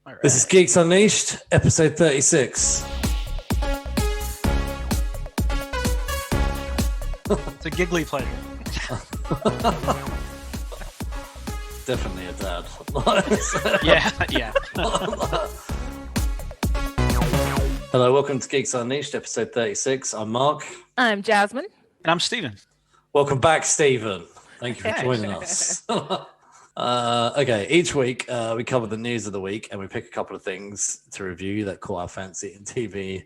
All right. This is Geeks Unleashed, episode 36. It's a giggly pleasure. Definitely a dad. Yeah. Hello, welcome to Geeks Unleashed, episode 36. I'm Mark. I'm Jasmin. And I'm Steven. Welcome back, Stephen. Thank you for joining us. Okay, each week we cover the news of the week and we pick a couple of things to review that caught our fancy in TV.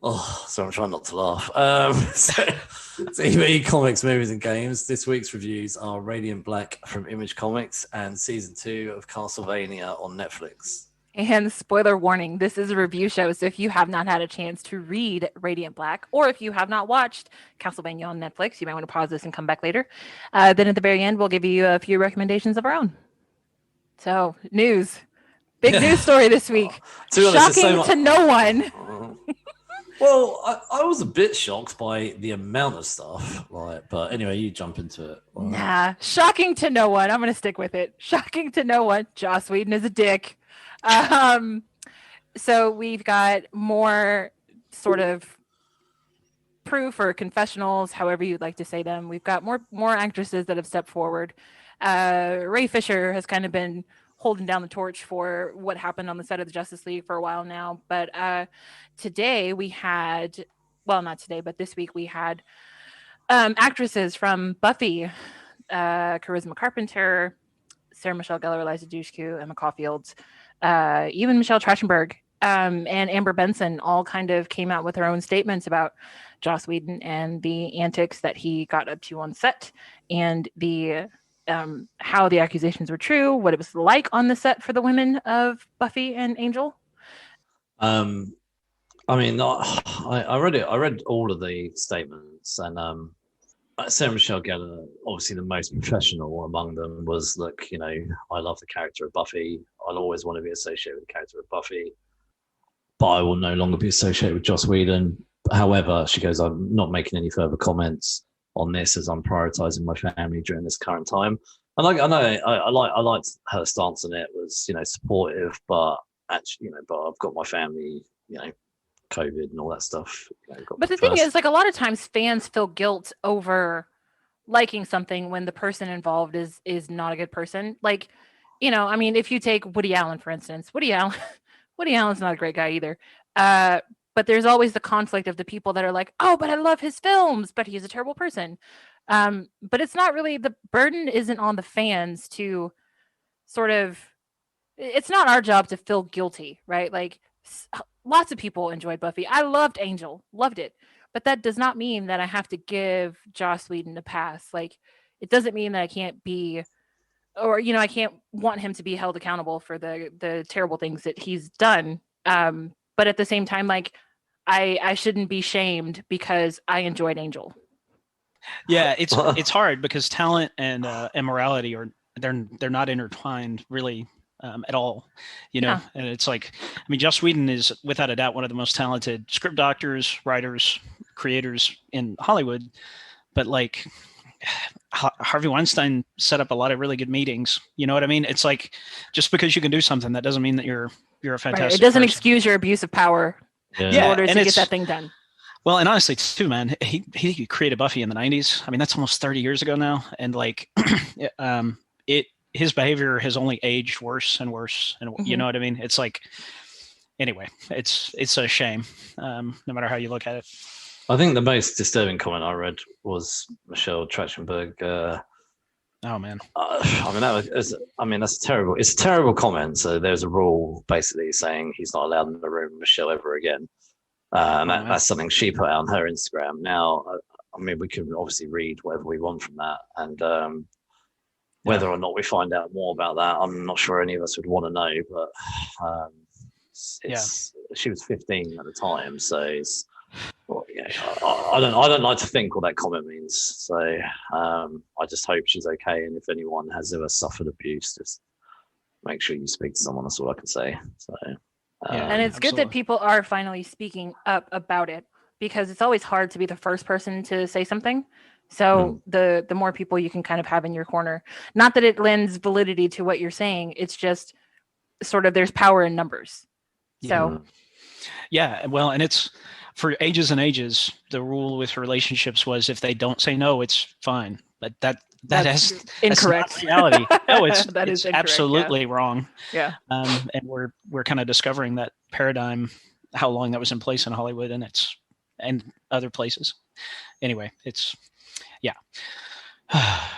Oh, so I'm trying not to laugh. TV, comics, movies, and games. This week's reviews are Radiant Black from Image Comics and season 2 of Castlevania on Netflix. And spoiler warning, this is a review show, so if you have not had a chance to read Radiant Black, or if you have not watched Castlevania on Netflix, you might want to pause this and come back later. Then at the very end, we'll give you a few recommendations of our own. So, news. Big news story this week. Shocking to no one. Well, I was a bit shocked by the amount of stuff, but anyway, you jump into it. Nah, shocking to no one. I'm going to stick with it. Shocking to no one. Joss Whedon is a dick. So we've got more sort of proof or confessionals, however you'd like to say them. We've got more actresses that have stepped forward. Ray Fisher has kind of been holding down the torch for what happened on the set of the Justice League for a while now. But today we had, well, not today, but this week we had actresses from Buffy, Charisma Carpenter, Sarah Michelle Gellar, Eliza Dushku, Emma Caulfield, even Michelle Trachtenberg and Amber Benson all kind of came out with their own statements about Joss Whedon and the antics that he got up to on set and the how the accusations were true, what it was like on the set for the women of Buffy and Angel. I mean, I read all of the statements, and Sarah Michelle Gellar, obviously the most professional among them, was, look, you know, I love the character of Buffy. I'll always want to be associated with the character of Buffy, but I will no longer be associated with Joss Whedon. However, she goes, I'm not making any further comments on this as I'm prioritizing my family during this current time. And I liked her stance on it. Was, you know, supportive, but actually, you know, but I've got my family, you know, COVID and all that stuff. You know, but the thing is, like, a lot of times fans feel guilt over liking something when the person involved is not a good person. Like, you know, I mean, if you take Woody Allen, for instance, Woody Allen's not a great guy either. But there's always the conflict of the people that are like, oh, but I love his films, but he's a terrible person. But it's not really, the burden isn't on the fans to sort of, it's not our job to feel guilty, right? Like, lots of people enjoyed Buffy. I loved Angel, loved it. But that does not mean that I have to give Joss Whedon a pass. Like, it doesn't mean that I can't be, or, you know, I can't want him to be held accountable for the terrible things that he's done. But at the same time, like, I shouldn't be shamed because I enjoyed Angel. Yeah, it's hard because talent and immorality they're not intertwined really at all, you know. Yeah. And it's like, I mean, Joss Whedon is without a doubt one of the most talented script doctors, writers, creators in Hollywood, but like Harvey Weinstein set up a lot of really good meetings. You know what I mean? It's like, just because you can do something, that doesn't mean that you're a fantastic right. It doesn't person. excuse your abuse of power in order to get that thing done. Well, and honestly, too, man, he created Buffy in the 90s. I mean, that's almost 30 years ago now. And like, his behavior has only aged worse and worse. And you know what I mean? It's like, anyway, it's a shame, no matter how you look at it. I think the most disturbing comment I read was Michelle Trachtenberg. Oh man! I mean, that's terrible. It's a terrible comment. So there's a rule basically saying he's not allowed in the room with Michelle ever again. And that's something she put out on her Instagram. Now, I mean, we can obviously read whatever we want from that, and whether or not we find out more about that, I'm not sure any of us would want to know. But she was 15 at the time, so it's. Well, yeah, I don't like to think what that comment means. So I just hope she's okay. And if anyone has ever suffered abuse, just make sure you speak to someone. That's all I can say. So, and it's good that people are finally speaking up about it, because it's always hard to be the first person to say something. So the more people you can kind of have in your corner, not that it lends validity to what you're saying. It's just sort of there's power in numbers. So yeah, well, and it's for ages and ages, the rule with relationships was if they don't say no, it's fine. But that's incorrect. That's not reality. No, it's is absolutely wrong. Yeah. And we're kind of discovering that paradigm, how long that was in place in Hollywood and other places. Anyway, it's yeah. I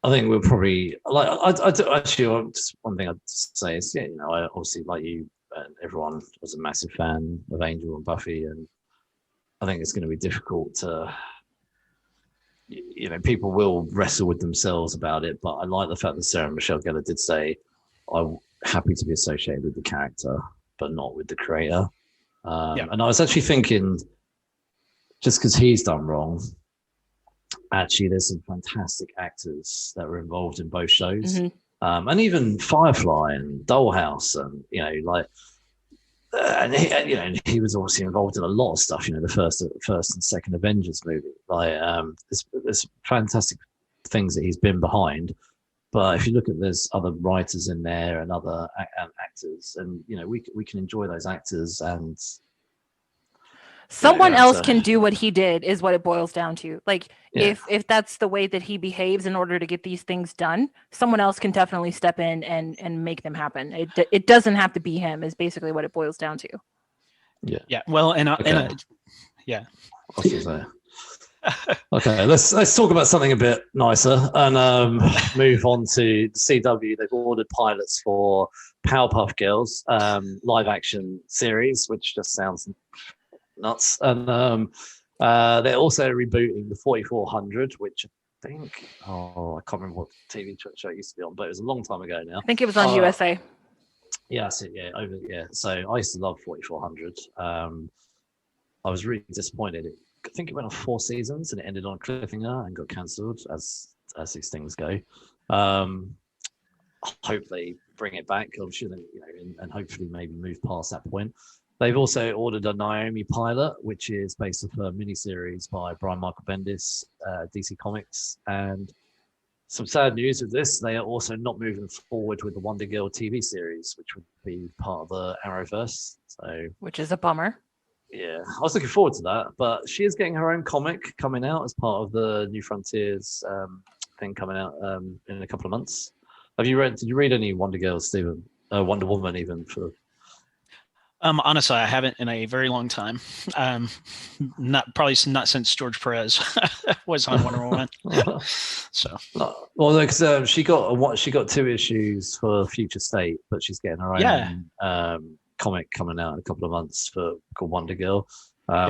think we'll probably I actually just one thing I'd say is I obviously like you and everyone was a massive fan of Angel and Buffy, and I think it's going to be difficult to people will wrestle with themselves about it, but I like the fact that Sarah Michelle Gellar did say I'm happy to be associated with the character but not with the creator. And I was actually thinking, just because he's done wrong, actually there's some fantastic actors that were involved in both shows. And even Firefly and Dollhouse, and and he was obviously involved in a lot of stuff. The first and second Avengers movie. There's fantastic things that he's been behind. But if you look at there's other writers in there and other actors, and we can enjoy those actors, and someone else can do what he did is what it boils down to. If that's the way that he behaves in order to get these things done, someone else can definitely step in and make them happen. It doesn't have to be him is basically what it boils down to. Yeah. Well, yeah. Okay, let's talk about something a bit nicer and move on to the CW. They've ordered pilots for Powerpuff Girls live action series, which just sounds nuts. And they're also rebooting the 4400, which I think I can't remember what TV show it used to be on, but it was a long time ago now. I think it was on USA. Yeah, so so I used to love 4400. I was really disappointed. I think it went on 4 seasons and it ended on a cliffhanger and got cancelled, as these things go. Hopefully bring it back. I'm sure and hopefully maybe move past that point. They've also ordered a Naomi pilot, which is based off a miniseries by Brian Michael Bendis, DC Comics. And some sad news with this, they are also not moving forward with the Wonder Girl TV series, which would be part of the Arrowverse. Which is a bummer. Yeah, I was looking forward to that, but she is getting her own comic coming out as part of the New Frontiers thing coming out in a couple of months. Did you read any Wonder Girls, Stephen? Wonder Woman, even for? Honestly, I haven't in a very long time. Probably not since George Perez was on Wonder Woman. So, well, because she got 2 issues for Future State, but she's getting her own comic coming out in a couple of months called Wonder Girl,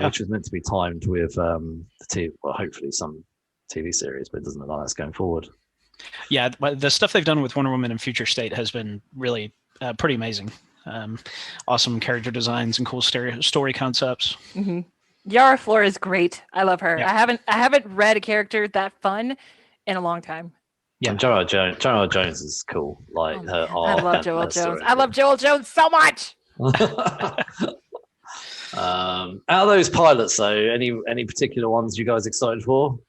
which was meant to be timed with hopefully some TV series, but it doesn't look like that's going forward. Yeah, the stuff they've done with Wonder Woman and Future State has been really pretty amazing. Awesome character designs and cool story concepts. Mm-hmm. Yara Flora is great. I love her. Yeah. I haven't read a character that fun in a long time. Yeah, and Joel Jones is cool. Her art. I love Joel Jones. I love Joel Jones so much. Out of those pilots, though, any particular ones you guys excited for?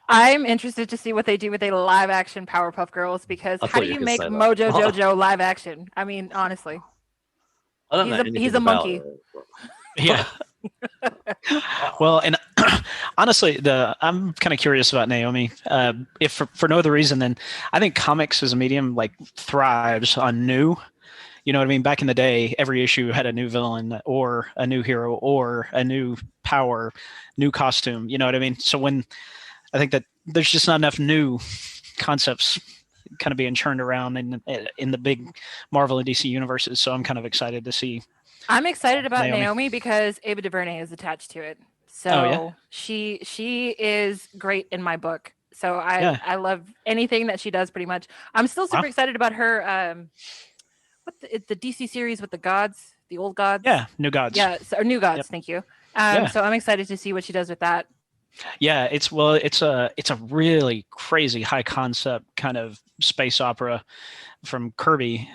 I'm interested to see what they do with a live action Powerpuff Girls, because how do you make Mojo Jojo live action? I mean, honestly, I don't know. He's a monkey. Yeah. Well, and honestly, I'm kind of curious about Naomi. If for no other reason than I think comics as a medium thrives on new. You know what I mean? Back in the day, every issue had a new villain or a new hero or a new power, new costume. You know what I mean? So when I think that there's just not enough new concepts kind of being churned around in the big Marvel and DC universes. So I'm kind of excited to see. I'm excited about Naomi because Ava DuVernay is attached to it. So she is great in my book. So I love anything that she does pretty much. I'm still super excited about her. The DC series with the gods, the old gods. Yeah, New Gods. Yeah, or New Gods. Yep. Thank you. So I'm excited to see what she does with that. Yeah, it's a really crazy high concept kind of space opera from Kirby,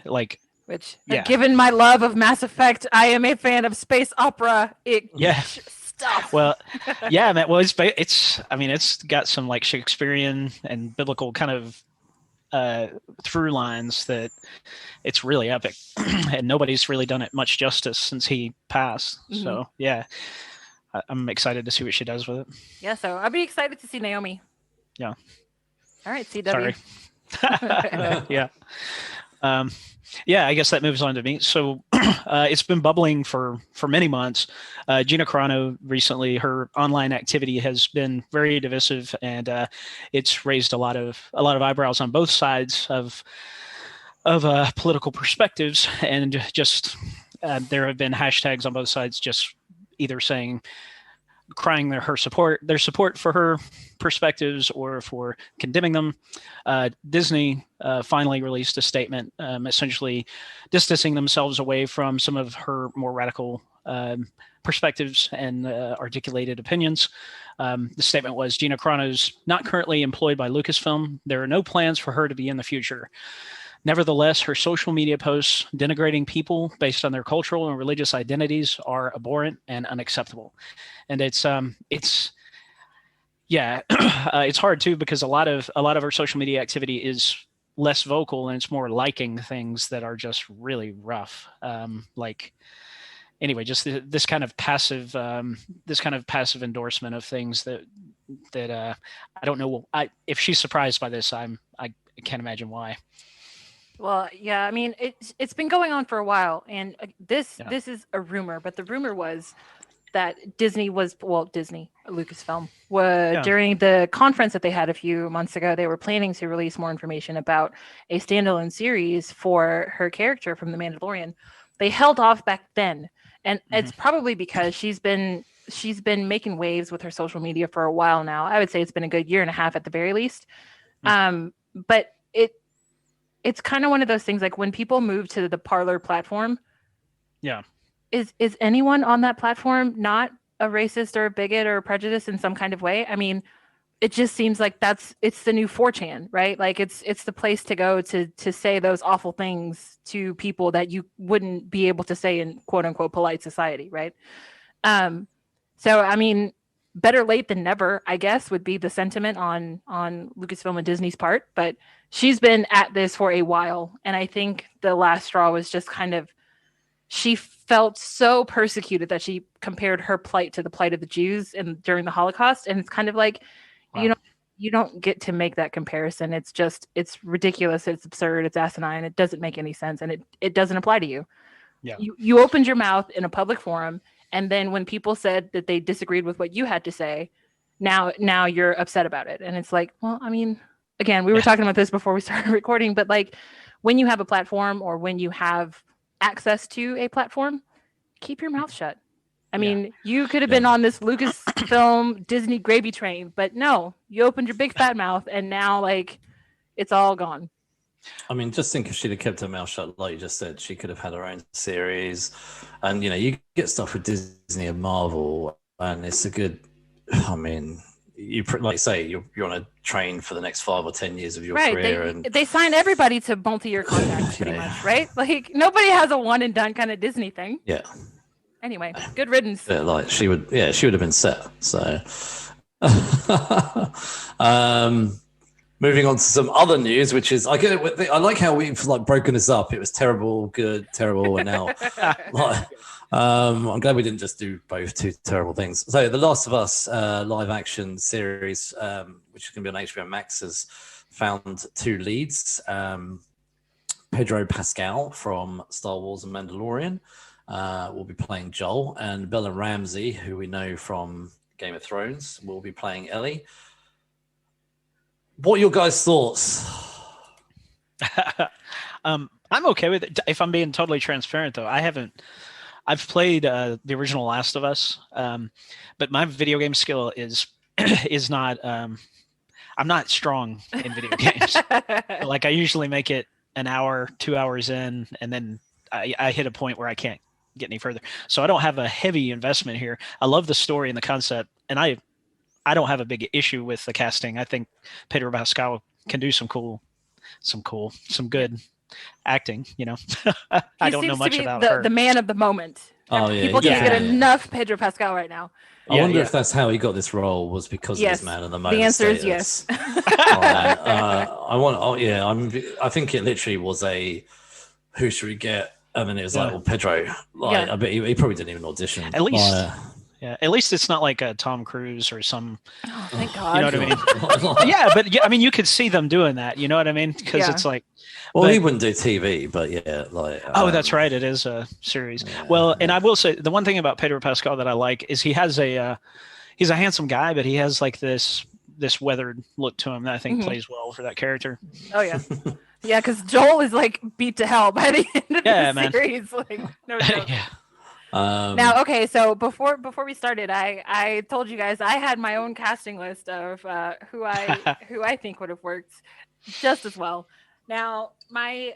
given my love of Mass Effect, I am a fan of space opera. Stuff. Well, yeah, man. Well, it's got some Shakespearean and biblical kind of through lines that it's really epic, and nobody's really done it much justice since he passed. Mm-hmm. So yeah, I'm excited to see what she does with it. Yeah, so I'll be excited to see Naomi. Yeah. All right, CW. Sorry. Yeah. Yeah, I guess that moves on to me. So it's been bubbling for many months. Gina Carano recently, her online activity has been very divisive, and it's raised a lot of eyebrows on both sides of political perspectives, and just there have been hashtags on both sides, just either saying, crying their support for her perspectives or for condemning them. Disney finally released a statement essentially distancing themselves away from some of her more radical perspectives and articulated opinions. The statement was, Gina Carano's not currently employed by Lucasfilm. There are no plans for her to be in the future. Nevertheless, her social media posts denigrating people based on their cultural and religious identities are abhorrent and unacceptable. And it's hard too, because a lot of her social media activity is less vocal, and it's more liking things that are just really rough. Anyway, just this kind of passive endorsement of things that I don't know. If she's surprised by this, I can't imagine why. Well, yeah, I mean, it's been going on for a while, and this is a rumor, but the rumor was that Lucasfilm during the conference that they had a few months ago, they were planning to release more information about a standalone series for her character from The Mandalorian. They held off back then, and it's probably because she's been making waves with her social media for a while now. I would say it's been a good year and a half at the very least. But it's kind of one of those things, like when people move to the Parler platform. Yeah. Is anyone on that platform not a racist or a bigot or a prejudice in some kind of way? I mean, it just seems like it's the new 4chan, right? Like it's the place to go to say those awful things to people that you wouldn't be able to say in quote unquote polite society, right? So I mean, better late than never, I guess, would be the sentiment on Lucasfilm and Disney's part. But she's been at this for a while, and I think the last straw was just kind of, she felt so persecuted that she compared her plight to the plight of the Jews during the Holocaust, and it's kind of like, wow, you don't get to make that comparison. It's ridiculous, it's absurd, it's asinine, it doesn't make any sense, and it doesn't apply to you. Yeah. You opened your mouth in a public forum, and then when people said that they disagreed with what you had to say, now you're upset about it. And it's like, well, I mean, again, we were talking about this before we started recording, but like when you have a platform or when you have access to a platform, keep your mouth shut. I mean, you could have been on this Lucasfilm Disney gravy train, but no, you opened your big fat mouth, and now like it's all gone. I mean, just think if she'd have kept her mouth shut, like you just said, she could have had her own series. And, you get stuff with Disney and Marvel, and it's a good, I mean, like you say, you're on a train for the next 5 or 10 years of your career. They sign everybody to multi-year contracts pretty much, right? Like nobody has a one and done kind of Disney thing. Yeah. Anyway, good riddance. Yeah, like she would have been set. So, moving on to some other news, which is I like how we've like broken this up. It was terrible, good, terrible, and now I'm glad we didn't just do both two terrible things. So, The Last of Us live action series, which is going to be on HBOMAX, has found 2 leads. Pedro Pascal from Star Wars and Mandalorian will be playing Joel, and Bella Ramsey, who we know from Game of Thrones, will be playing Ellie. What are your guys' thoughts? I'm okay with it. If I'm being totally transparent, though, I've played the original Last of Us, but my video game skill is not. I'm not strong in video games. Like I usually make it an hour, 2 hours in, and then I hit a point where I can't get any further. So I don't have a heavy investment here. I love the story and the concept, and I don't have a big issue with the casting. I think Pedro Pascal can do some good acting. I don't know much about her. The man of the moment. Oh yeah, people can't get enough Pedro Pascal right now. I wonder if that's how he got this role was because of his man of the moment. The answer status. is yes. I think it literally was a who should we get, and then it was like, well, Pedro. I bet he probably didn't even audition. At least. At least it's not like a Tom Cruise or some. Oh, thank God. You know what I mean? But I mean, you could see them doing that. You know what I mean? Because it's like. Well, he wouldn't do TV, but that's right. It is a series. And I will say the one thing about Pedro Pascal that I like is he has he's a handsome guy, but he has like this weathered look to him that I think plays well for that character. Oh yeah. Yeah, because Joel is like beat to hell by the end of the series. Like, no joke. Now, okay, so before we started, I told you guys I had my own casting list of who I think would have worked just as well. Now, my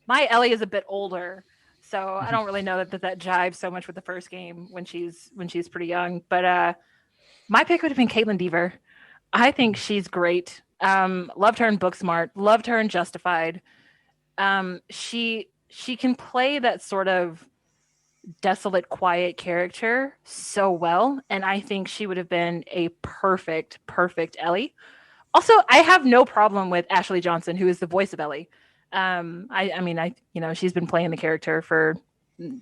Ellie is a bit older, so I don't really know that jives so much with the first game when she's pretty young. But my pick would have been Caitlin Dever. I think she's great. Loved her in Booksmart. Loved her in Justified. She can play that sort of desolate, quiet character so well, and I think she would have been a perfect Ellie. Also, I have no problem with Ashley Johnson, who is the voice of Ellie. I mean, she's been playing the character for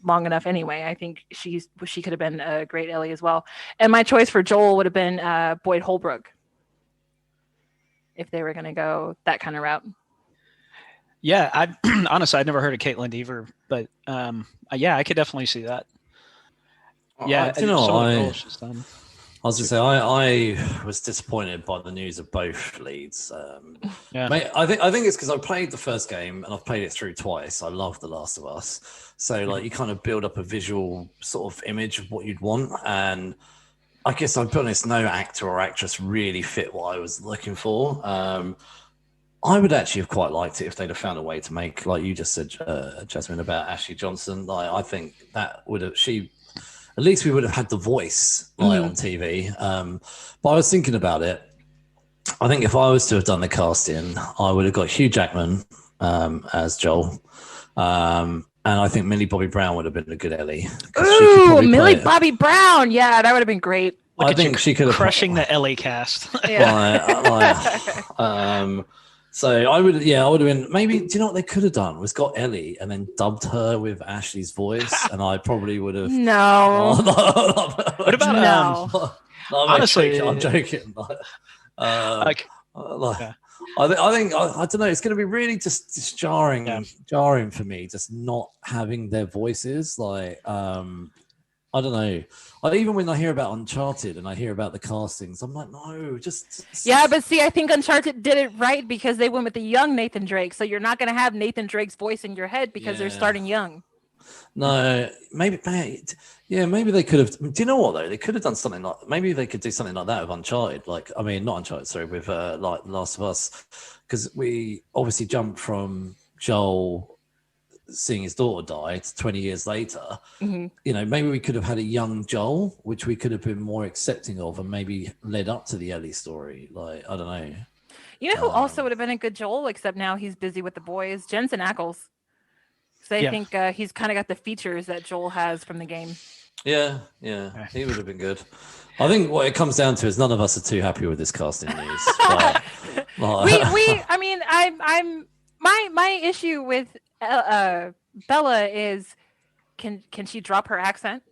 long enough anyway. I think she could have been a great Ellie as well. And my choice for Joel would have been Boyd Holbrook, if they were going to go that kind of route. Yeah, honestly, I'd never heard of Caitlin Dever, but I could definitely see that. Yeah, I was going to say, I was disappointed by the news of both leads. I think it's because I played the first game and I've played it through twice. I love The Last of Us. So you kind of build up a visual sort of image of what you'd want. And I guess I'll be honest, no actor or actress really fit what I was looking for. I would actually have quite liked it if they'd have found a way to make, like you just said, Jasmin, about Ashley Johnson. I think that would have, at least we would have had the voice on TV. But I was thinking about it. I think if I was to have done the casting, I would have got Hugh Jackman as Joel. And I think Millie Bobby Brown would have been a good Ellie. Ooh, Millie Bobby Brown. Yeah, that would have been great. I think she could have crushing the Ellie cast. So I would have been, maybe, do you know what they could have done? Was got Ellie and then dubbed her with Ashley's voice, and I probably would have. No. What about no? Honestly, I'm joking. I think I don't know. It's going to be really just jarring for me, just not having their voices. I don't know. Even when I hear about Uncharted and I hear about the castings, I'm like, no, just. Yeah, but see, I think Uncharted did it right because they went with the young Nathan Drake. So you're not going to have Nathan Drake's voice in your head because they're starting young. No, maybe they could have. Do you know what though? They could have done something like, maybe they could do something like that with Uncharted. Not Uncharted, sorry, with like Last of Us, because we obviously jumped from Joel seeing his daughter die 20 years later. Maybe we could have had a young Joel, which we could have been more accepting of, and maybe led up to the Ellie story. I don't know. You know who also would have been a good Joel, except now he's busy with the boys? Jensen Ackles. So I think he's kind of got the features that Joel has from the game. Yeah, he would have been good. I think what it comes down to is none of us are too happy with this casting news. My issue with Bella is, can she drop her accent?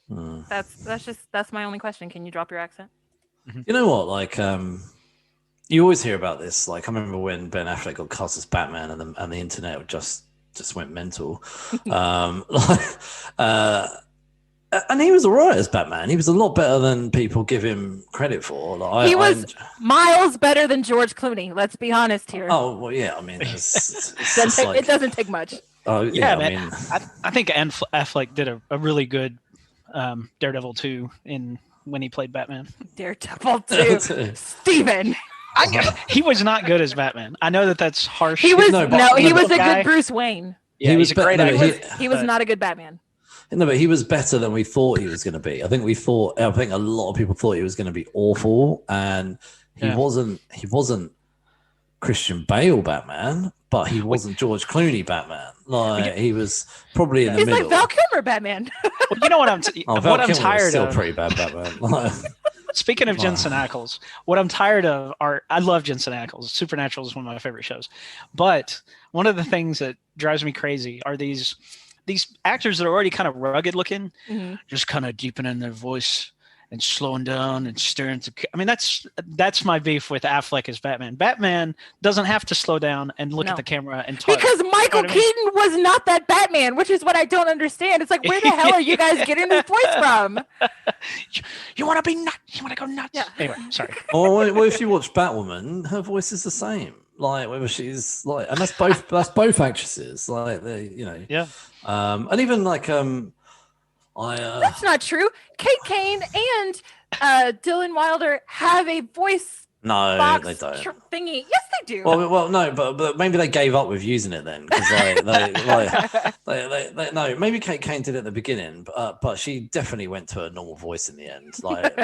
That's my only question. Can you drop your accent? You know what? You always hear about this. I remember when Ben Affleck got cast as Batman, and the internet just went mental. And he was all right as Batman. He was a lot better than people give him credit for. He was miles better than George Clooney. Let's be honest here. Oh, well, yeah. I mean, it doesn't take much. Oh, yeah, man. I think Affleck did a really good Daredevil 2 when he played Batman. Daredevil 2. Steven. He was not good as Batman. I know that's harsh. He was a good Bruce Wayne. Yeah, he was a great actor. He was not a good Batman. No, but he was better than we thought he was going to be. I think a lot of people thought he was going to be awful, and he wasn't Christian Bale Batman, but but he wasn't George Clooney Batman. Like he was probably in the middle. He's like Val Kilmer Batman. Well, you know what I'm tired still of. Pretty bad Batman. Speaking of Jensen Ackles, what I'm tired of I love Jensen Ackles. Supernatural is one of my favorite shows. But one of the things that drives me crazy are these actors that are already kind of rugged looking, just kind of deepening their voice and slowing down and staring to. I mean, that's my beef with Affleck as Batman. Batman doesn't have to slow down and look at the camera and talk. Because Michael Keaton was not that Batman, which is what I don't understand. It's like, where the hell are you guys getting this voice from? You want to be nuts? You want to go nuts? Yeah. Anyway, sorry. Well, if you watch Batwoman, her voice is the same. Like whether she's like, and that's both actresses. Like they, Yeah. And even like That's not true. Kate Kane and Dylan Wilder have a voice. No, box they don't. Thingy. Yes, they do. Well, no, but maybe they gave up with using it then because they no, maybe Kate Kane did it at the beginning, but she definitely went to a normal voice in the end. Like,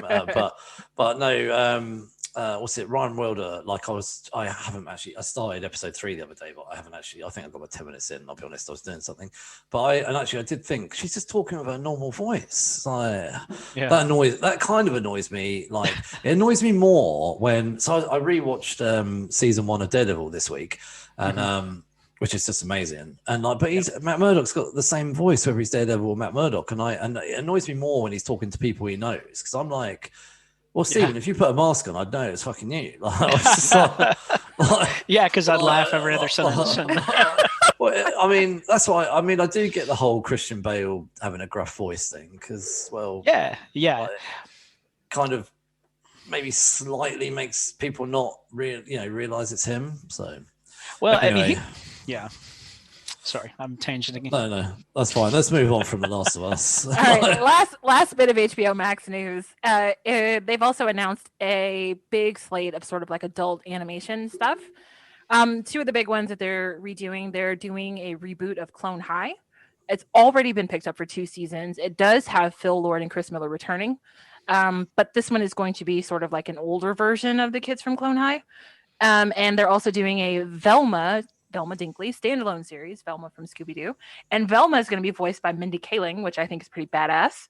but no. What's it? Ryan Wilder. Like I started episode 3 the other day, but I haven't actually. I think I got about 10 minutes in. I'll be honest, I was doing something, but I did think she's just talking with her normal voice. Like that kind of annoys me. Like it annoys me more when. So I rewatched season 1 of Daredevil this week, and which is just amazing. And like, but Matt Murdock's got the same voice whether he's Daredevil or Matt Murdock, and it annoys me more when he's talking to people he knows because I'm like. Well, Stephen, if you put a mask on, I'd know it's fucking you. Because I'd laugh every other sentence. Well, I mean, that's why. I mean, I do get the whole Christian Bale having a gruff voice thing because, kind of maybe slightly makes people not realize it's him. So, well, anyway. Sorry, I'm tangenting. No, that's fine. Let's move on from The Last of Us. All right, last bit of HBO Max news. They've also announced a big slate of sort of like adult animation stuff. 2 of the big ones that they're redoing. They're doing a reboot of Clone High. It's already been picked up for 2 seasons. It does have Phil Lord and Chris Miller returning, but this one is going to be sort of like an older version of the kids from Clone High. And they're also doing a Velma Dinkley standalone series, Velma from Scooby-Doo. And Velma is going to be voiced by Mindy Kaling, which I think is pretty badass.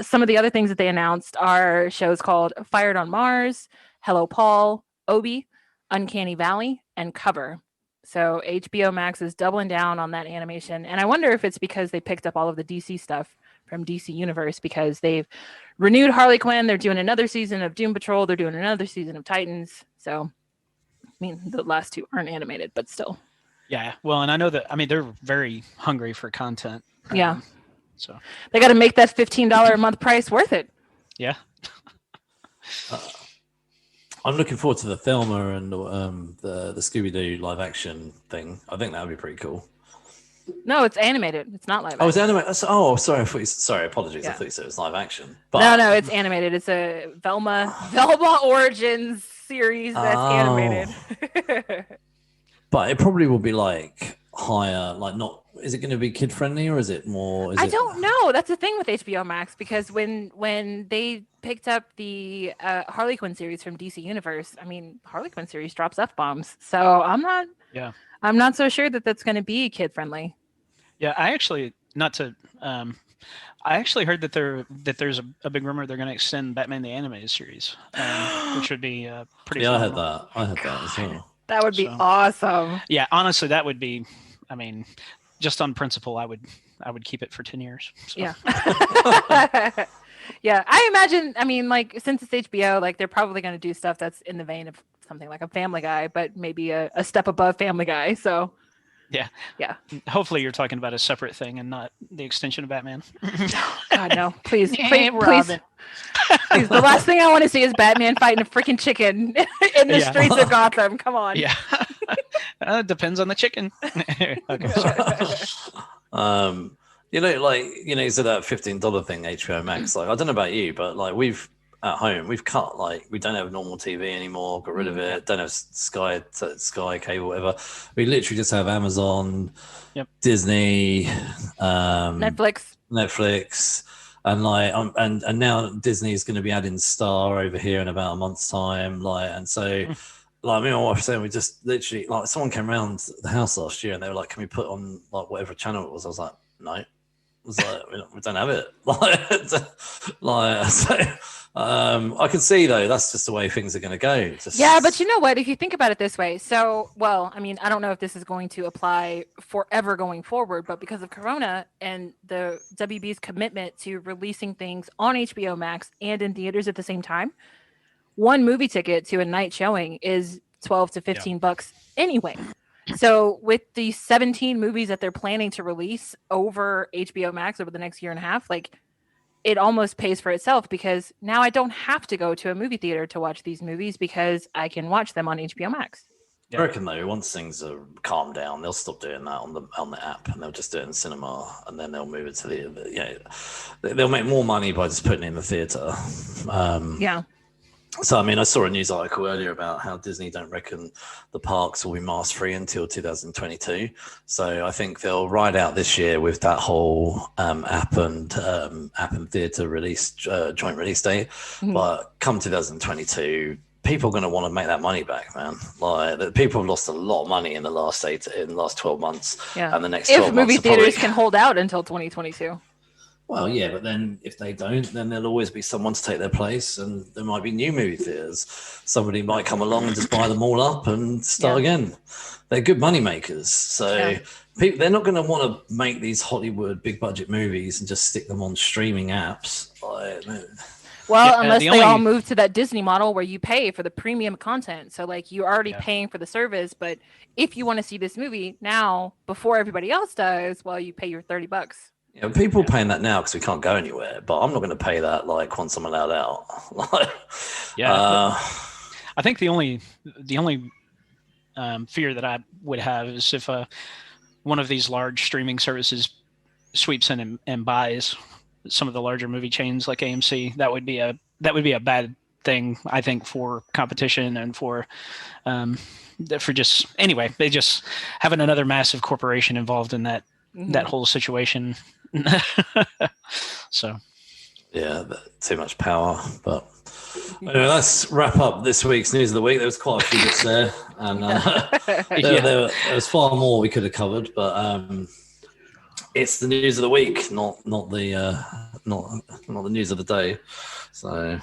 Some of the other things that they announced are shows called Fired on Mars, Hello Paul, Obi, Uncanny Valley, and Cover. So HBO Max is doubling down on that animation. And I wonder if it's because they picked up all of the DC stuff from DC Universe because they've renewed Harley Quinn. They're doing another season of Doom Patrol. They're doing another season of Titans. So... I mean, the last 2 aren't animated, but still. Yeah, well, and I know that. I mean, they're very hungry for content. Yeah. So they got to make that $15 a month price worth it. Yeah. I'm looking forward to the Thelma and the Scooby-Doo live action thing. I think that would be pretty cool. No, it's animated. It's not live action. Oh, it's animated. Oh, sorry. Sorry, apologies. Yeah. I thought you said it was live action. But... No, it's animated. It's a Velma Origins series that's animated. But it probably will be like higher, like not. Is it going to be kid friendly or is it more? I don't know. That's the thing with HBO Max because when they picked up the Harley Quinn series from DC Universe, I mean Harley Quinn series drops F-bombs, so I'm not. Yeah. I'm not so sure that that's going to be kid friendly. Yeah, I actually heard that there's a big rumor they're going to extend Batman the Animated Series, which would be pretty. Yeah, phenomenal. I heard that as well. That would be awesome. Yeah, honestly, that would be. I mean, just on principle, I would keep it for 10 years. So. Yeah. Yeah, I imagine. I mean, like since it's HBO, like they're probably going to do stuff that's in the vein of something like a Family Guy, but maybe a step above Family Guy. So. Yeah. Hopefully, you're talking about a separate thing and not the extension of Batman. God no! Please. The last thing I want to see is Batman fighting a freaking chicken in the streets of Gotham. Come on. Yeah. Depends on the chicken. Okay. You said that $15 thing, HBO Max. Like, I don't know about you, but like we've cut, like we don't have normal TV anymore, got rid of it, don't have Sky cable, whatever. We literally just have Amazon, Disney, Netflix, and like and now Disney is going to be adding Star over here in about a month's time, like, and so like me and my wife saying, we just literally, like, someone came around the house last year and they were like, can we put on like whatever channel it was? I was like, no. I was like, we don't have it. I can see though, that's just the way things are going to go. Yeah, but you know what? If you think about it this way, so, well, I mean, I don't know if this is going to apply forever going forward, but because of Corona and the WB's commitment to releasing things on HBO Max and in theaters at the same time, one movie ticket to a night showing is $12 to $15 anyway. So with the 17 movies that they're planning to release over HBO Max over the next year and a half, like, it almost pays for itself, because now I don't have to go to a movie theater to watch these movies because I can watch them on HBO Max. I reckon though, once things are calmed down, they'll stop doing that on the app, and they'll just do it in cinema, and then they'll move it to they'll make more money by just putting it in the theater. So, I mean, I saw a news article earlier about how Disney don't reckon the parks will be mask-free until 2022. So I think they'll ride out this year with that whole app and theater release, joint release date. Mm-hmm. But come 2022, people are going to want to make that money back, man. Like, people have lost a lot of money in the last 12 months. Yeah. And the next 12 months. If movie theaters can hold out until 2022. Well, yeah, but then if they don't, then there'll always be someone to take their place, and there might be new movie theaters. Somebody might come along and just buy them all up and start again. They're good money makers. So they're not going to want to make these Hollywood big budget movies and just stick them on streaming apps. Unless they all move to that Disney model where you pay for the premium content. So, like, you're already paying for the service, but if you want to see this movie now before everybody else does, well, you pay your $30. Yeah, people are paying that now because we can't go anywhere, but I'm not going to pay that like once I'm allowed out. I think the only fear that I would have is if one of these large streaming services sweeps in and buys some of the larger movie chains like AMC. That would be a bad thing, I think, for competition and for just anyway. They just having another massive corporation involved in that whole situation. So too much power. But anyway, let's wrap up this week's news of the week. There was quite a few bits there, and there was far more we could have covered, but it's the news of the week, not the news of the day. So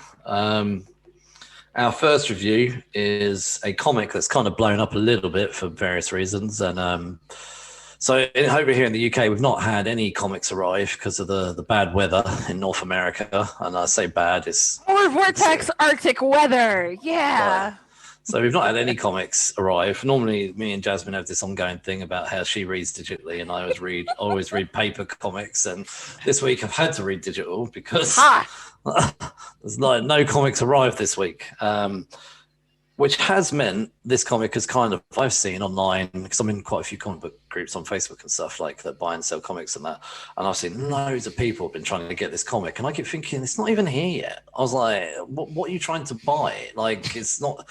our first review is a comic that's kind of blown up a little bit for various reasons, and so over here in the UK, we've not had any comics arrive because of the bad weather in North America. And I say bad, it's... Or vortex Arctic weather, yeah. Right. So we've not had any comics arrive. Normally, me and Jasmin have this ongoing thing about how she reads digitally, and I always read paper comics. And this week I've had to read digital because there's no comics arrived this week. Which has meant this comic has kind of, I've seen online, because I'm in quite a few comic book groups on Facebook and stuff like that buy and sell comics and that. And I've seen loads of people have been trying to get this comic. And I keep thinking, it's not even here yet. I was like, what are you trying to buy? Like, it's not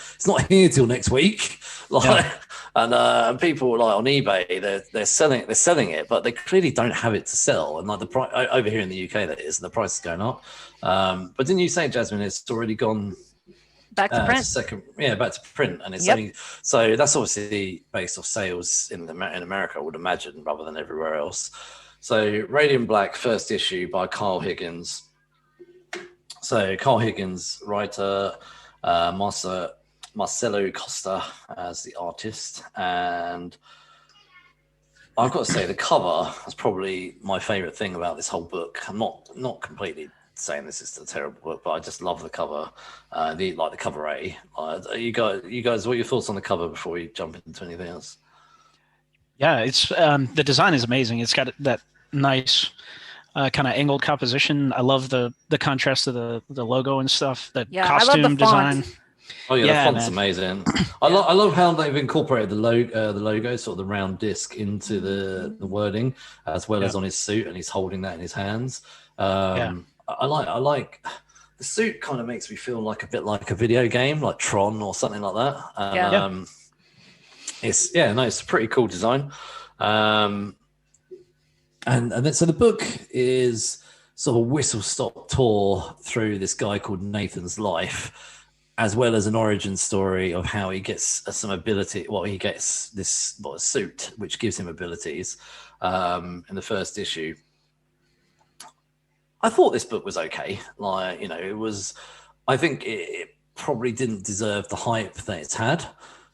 here till next week. And people like on eBay, they're selling it, but they clearly don't have it to sell. And like the price over here in the UK, that is, and the price is going up. But didn't you say, Jasmin, it's already gone back to print? Back to print, and it's only, so that's obviously based off sales in America, I would imagine, rather than everywhere else. So Radiant Black, first issue by Carl Higgins. So Carl Higgins, writer, Marcelo Costa as the artist, and I've got to say the cover is probably my favorite thing about this whole book. I'm not completely saying this is a terrible book, but I just love the cover. The cover A. You guys, what are your thoughts on the cover before we jump into anything else? Yeah, it's the design is amazing. It's got that nice kind of angled composition. I love the contrast of the logo and stuff. That costume design. Oh yeah, the font's amazing. I love how they've incorporated the logo, sort of the round disc, into the wording, as well as on his suit, and he's holding that in his hands. I like the suit. Kind of makes me feel like a bit like a video game, like Tron or something like that. It's a pretty cool design. And then so the book is sort of a whistle stop tour through this guy called Nathan's life. as well as an origin story of how he gets some ability. Well, he gets this suit which gives him abilities in the first issue. I thought this book was okay. Like, you know, it was. I think it probably didn't deserve the hype that it's had,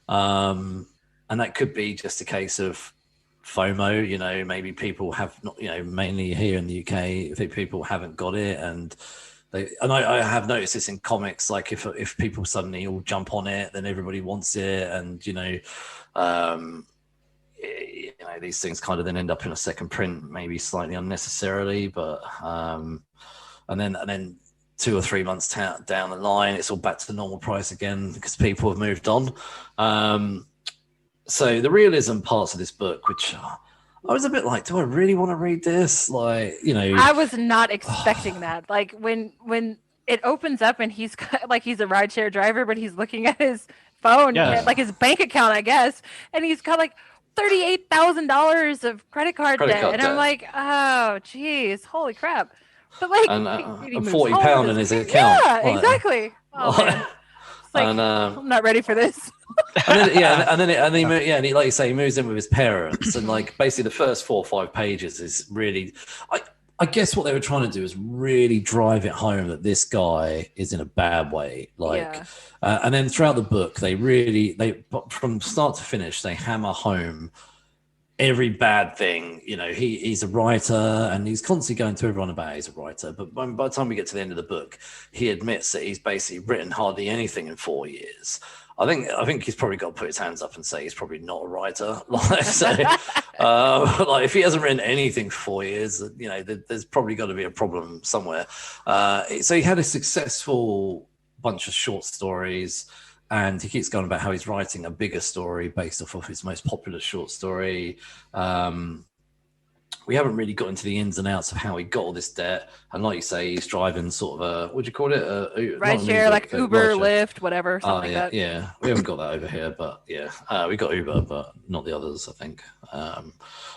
and that could be just a case of FOMO. You know, maybe people have not. You know, mainly here in the UK, I think people haven't got it, and I have noticed this in comics. Like, if people suddenly all jump on it, then everybody wants it, and you know, these things kind of then end up in a second print, maybe slightly unnecessarily, but and then 2 or 3 months down the line, it's all back to the normal price again because people have moved on. So the realism parts of this book, which I was a bit like, do I really want to read this? Like, you know, I was not expecting that. Like when it opens up and he's like, he's a rideshare driver, but he's looking at his phone, and, like his bank account, I guess, and he's got like $38,000 of credit card debt, and I'm like, oh, geez, holy crap! But like, and £40 in his account. Yeah, like, exactly. Oh, man. It's like, I'm not ready for this. And then, he, like you say, he moves in with his parents, and like basically the first 4 or 5 pages is really, I guess what they were trying to do is really drive it home that this guy is in a bad way. Like, and then throughout the book, they from start to finish, they hammer home every bad thing. You know, he's a writer, and he's constantly going to everyone about he's a writer. But by the time we get to the end of the book, he admits that he's basically written hardly anything in 4 years. I think he's probably got to put his hands up and say he's probably not a writer. Like, so, like if he hasn't written anything for 4 years, you know, there's probably got to be a problem somewhere. So he had a successful bunch of short stories, and he keeps going about how he's writing a bigger story based off of his most popular short story. We haven't really got into the ins and outs of how he got all this debt. And like you say, he's driving sort of what do you call it? Rideshare, like Uber, Lyft, whatever. Something like that. Yeah, we haven't got that over here, but yeah, we got Uber, but not the others, I think. I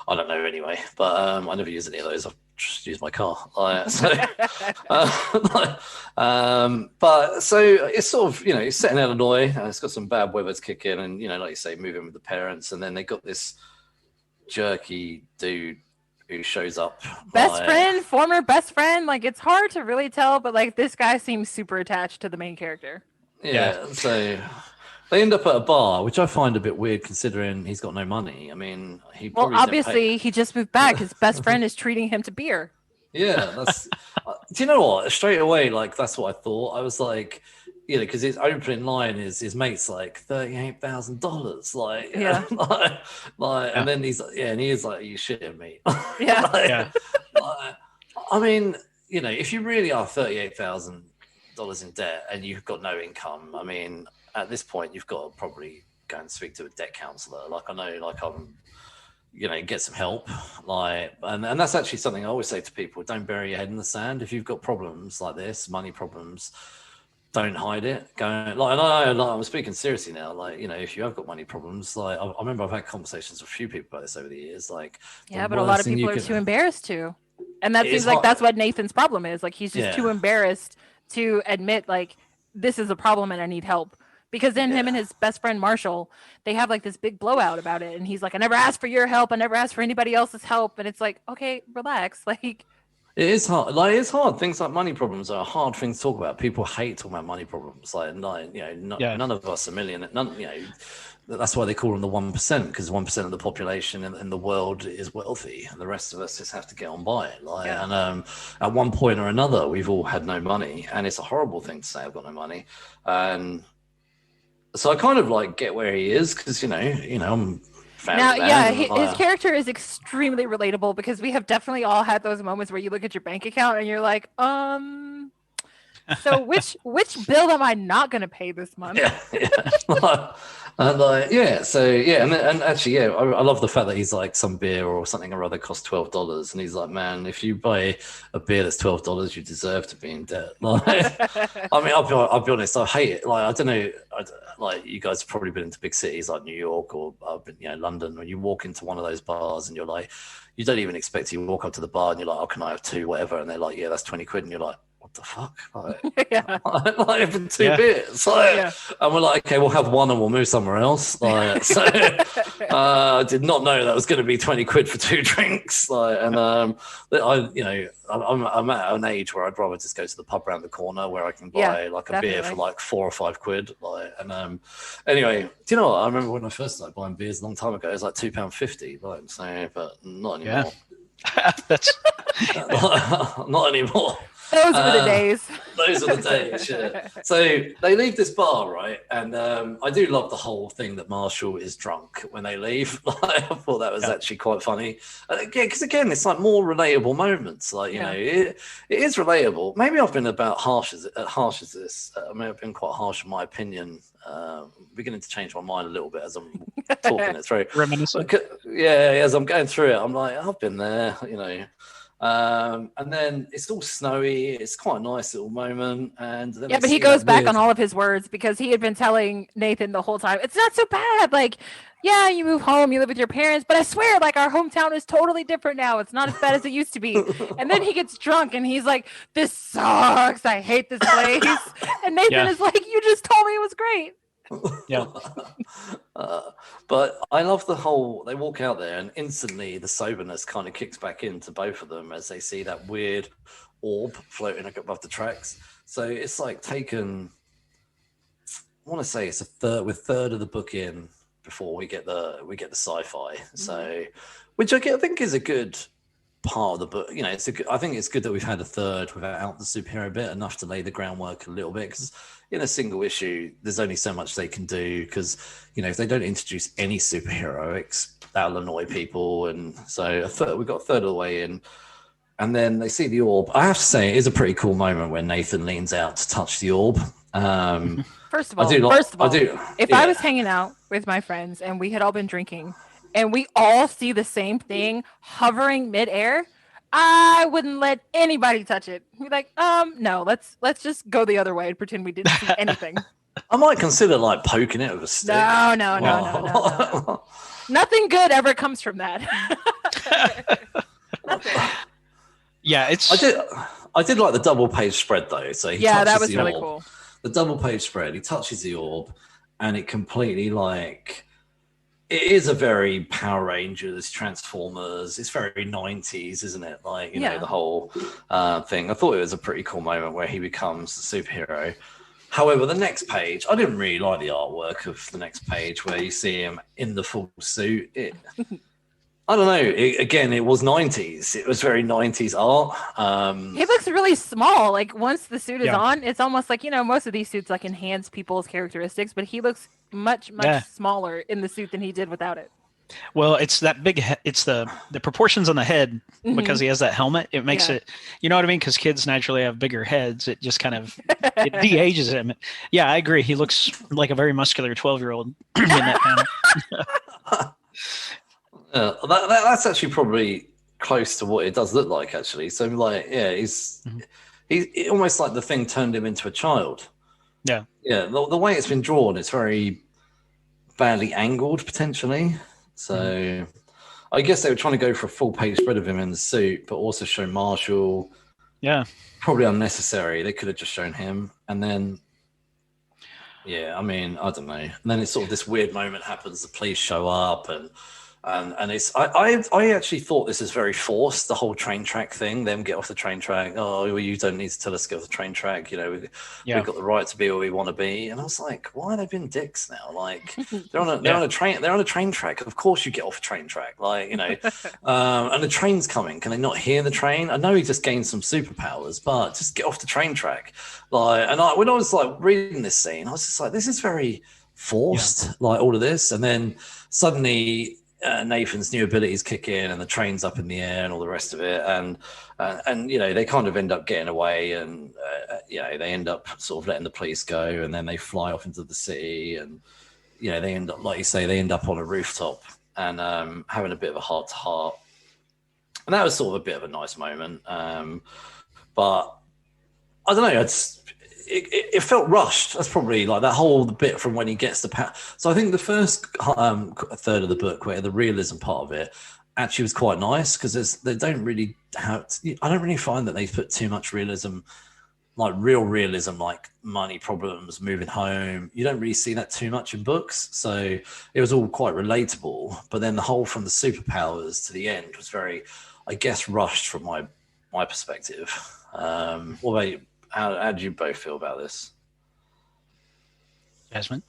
don't know anyway, but I never use any of those. I just use my car. But so it's sort of, you know, it's set in Illinois, and it's got some bad weather to kick in, and, you know, like you say, moving with the parents, and then they got this jerky dude who shows up. Former best friend. Like, it's hard to really tell, but like this guy seems super attached to the main character. Yeah. So they end up at a bar, which I find a bit weird considering he's got no money. I mean, obviously he just moved back. His best friend is treating him to beer. Yeah, that's. Do you know what? Straight away, like that's what I thought. I was like, you know, because his opening line is his mate's like $38,000, like, yeah, and then he's like, and he is like, you shitting me? Yeah, I mean, you know, if you really are $38,000 in debt and you've got no income, I mean, at this point you've got to probably go and speak to a debt counselor. Like, I know, like you know, get some help, like, and that's actually something I always say to people: don't bury your head in the sand. If you've got problems like this, money problems, don't hide it. Go like, and I'm speaking seriously now. Like, you know, if you have got money problems, like I remember I've had conversations with a few people about this over the years. Like, yeah, but a lot of people are too embarrassed to, and that seems like that's what Nathan's problem is. Like, he's just too embarrassed to admit, like, this is a problem and I need help. Because then him and his best friend Marshall, they have like this big blowout about it, and he's like, I never asked for your help, I never asked for anybody else's help, and it's like, okay, relax. Like, it is hard. Like, it's hard. Things like money problems are a hard thing to talk about. People hate talking about money problems. Like, you know, none of us are millionaires. None, you know, that's why they call them the 1%, because 1% of the population in the world is wealthy, and the rest of us just have to get on by it. Like, and at one point or another, we've all had no money, and it's a horrible thing to say, I've got no money, and so I kind of like get where he is, because you know I'm his character is extremely relatable, because we have definitely all had those moments where you look at your bank account and you're like, so which bill am I not going to pay this month? And actually, I love the fact that he's like, some beer or something or other costs $12, and he's like, man, if you buy a beer that's $12, you deserve to be in debt. Like, I mean, I'll be honest, I hate it. Like, I don't know, like, you guys have probably been into big cities like New York or London, when you walk into one of those bars and you're like, you don't even expect to. You walk up to the bar and you're like, oh, can I have 2, whatever, and they're like, yeah, that's 20 quid, and you're like, what the fuck? Like for 2 beers. And we're like, okay, we'll have one and we'll move somewhere else. Like, so I did not know that was going to be 20 quid for 2 drinks. Like, and I'm at an age where I'd rather just go to the pub around the corner where I can buy like a beer for like 4 or 5 quid. Like, and anyway, do you know what? I remember when I first started buying beers a long time ago, it was like £2.50. Like, so, but not anymore. That's not anymore. Those were the days. Those were the days, yeah. So they leave this bar, right? And I do love the whole thing that Marshall is drunk when they leave. I thought that was actually quite funny. Because again, it's like more relatable moments. Like, you know, it is relatable. Maybe I've been about harsh as this. I may have been quite harsh in my opinion. Beginning to change my mind a little bit as I'm talking it through. Reminiscent. As I'm going through it, I'm like, I've been there, you know. And then it's all snowy. It's quite a nice little moment. And then but he goes back on all of his words because he had been telling Nathan the whole time, it's not so bad. Like, yeah, you move home, you live with your parents, but I swear, like, our hometown is totally different now. It's not as bad as it used to be. And then he gets drunk and he's like, this sucks. I hate this place. And Nathan is like, you just told me it was great. Yeah. But I love the whole, they walk out there and instantly the soberness kind of kicks back into both of them as they see that weird orb floating above the tracks. So it's like taken, I want to say it's a third of the book in before we get the sci-fi. So, which I think is a good part of the book. You know, I think it's good that we've had a third without the superhero bit, enough to lay the groundwork a little bit, because in a single issue there's only so much they can do, because, you know, if they don't introduce any superheroics, that'll annoy people. And so we got a third of the way in, and then they see the orb. I have to say, it is a pretty cool moment when Nathan leans out to touch the orb. First of all, if I was hanging out with my friends and we had all been drinking and we all see the same thing hovering midair, I wouldn't let anybody touch it. Be like, no, let's just go the other way and pretend we didn't see anything. I might consider like poking it with a stick. No. Nothing good ever comes from that. Yeah, it's. I did like the double page spread though. So that was really cool. The double page spread. He touches the orb, and it completely like. It is a very Power Rangers, Transformers. It's very 90s, isn't it? Like, you know, the whole thing. I thought it was a pretty cool moment where he becomes the superhero. However, the next page, I didn't really like the artwork of the next page where you see him in the full suit. I don't know. It was 90s. It was very 90s art. He looks really small. Like, once the suit is on, it's almost like, you know, most of these suits like enhance people's characteristics, but he looks much smaller in the suit than he did without it. Well, it's that big. It's the proportions on the head because he has that helmet. It makes it, you know what I mean? Because kids naturally have bigger heads. It just kind of it de-ages him. Yeah, I agree. He looks like a very muscular 12-year-old in that panel. That's actually probably close to what it does look like, actually. So, like, he's almost like the thing turned him into a child. Yeah. Yeah, the way it's been drawn, it's very badly angled, potentially. So, I guess they were trying to go for a full-page spread of him in the suit, but also show Marshall. Yeah. Probably unnecessary. They could have just shown him. And then, I mean, I don't know. And then it's sort of this weird moment happens. The police show up and it's I actually thought this is very forced, the whole train track thing, them get off the train track. Oh, well, you don't need to tell us to get off the train track, you know, we've got the right to be where we want to be. And I was like, why are they being dicks now? Like, they're on a train track, of course you get off a train track, like, you know. And the train's coming, can they not hear the train? I know he just gained some superpowers, but just get off the train track. Like, and when I was like reading this scene, I was just like, this is very forced, like all of this. And then suddenly Nathan's new abilities kick in and the train's up in the air and all the rest of it, and you know, they kind of end up getting away, and you know, they end up sort of letting the police go, and then they fly off into the city, and you know, they end up, like you say, they end up on a rooftop and having a bit of a heart to heart, and that was sort of a bit of a nice moment, but I don't know, it felt rushed. That's probably like that whole bit from when he gets the power. So I think the first third of the book, where the realism part of it actually was quite nice, because they don't really have. I don't really find that they put too much realism like real realism, like money problems, moving home. You don't really see that too much in books. So it was all quite relatable. But then the whole from the superpowers to the end was very, I guess, rushed from my perspective. What about you? How do you both feel about this? Jasmin?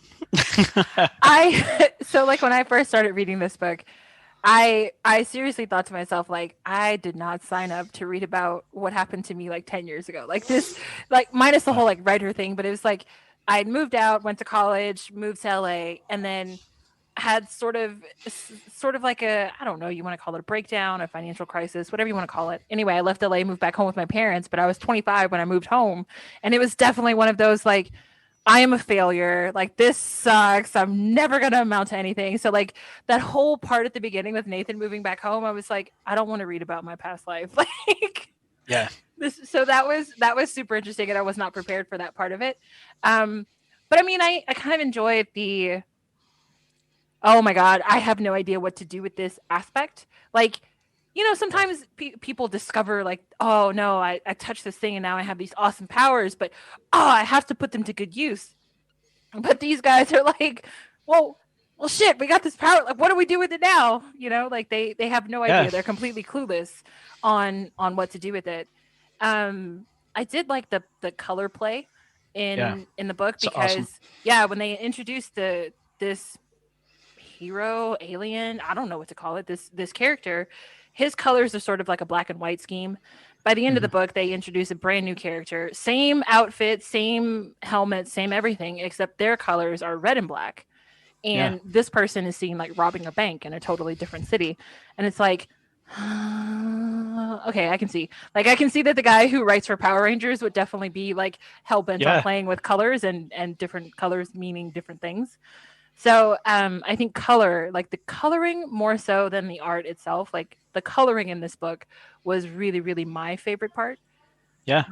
So like when I first started reading this book, I seriously thought to myself, like, I did not sign up to read about what happened to me like 10 years ago. Like this, like minus the whole like writer thing, but it was like I'd moved out, went to college, moved to LA, and then had sort of like a, I don't know, you want to call it a breakdown, a financial crisis, whatever you want to call it. Anyway, I left LA, moved back home with my parents, but I was 25 when I moved home. And it was definitely one of those like, I am a failure. Like, this sucks. I'm never going to amount to anything. So like that whole part at the beginning with Nathan moving back home, I was like, I don't want to read about my past life. Like, yeah. So that was super interesting. And I was not prepared for that part of it. But I mean, I kind of enjoyed the, oh my God, I have no idea what to do with this aspect. Like, you know, sometimes people discover like, oh no, I touched this thing and now I have these awesome powers, but I have to put them to good use. But these guys are like, well, shit, we got this power. Like, what do we do with it now? You know, like they have no idea. They're completely clueless on what to do with it. I did like the color play in the book because awesome. When they introduced this hero, alien, I don't know what to call it, this character, his colors are sort of like a black and white scheme. By the end of the book, they introduce a brand new character, same outfit, same helmet, same everything, except their colors are red and black. And this person is seen like robbing a bank in a totally different city. And it's like, okay, I can see that the guy who writes for Power Rangers would definitely be like hell-bent on playing with colors and different colors meaning different things. So I think color, like the coloring more so than the art itself, like the coloring in this book was really, really my favorite part. Yeah.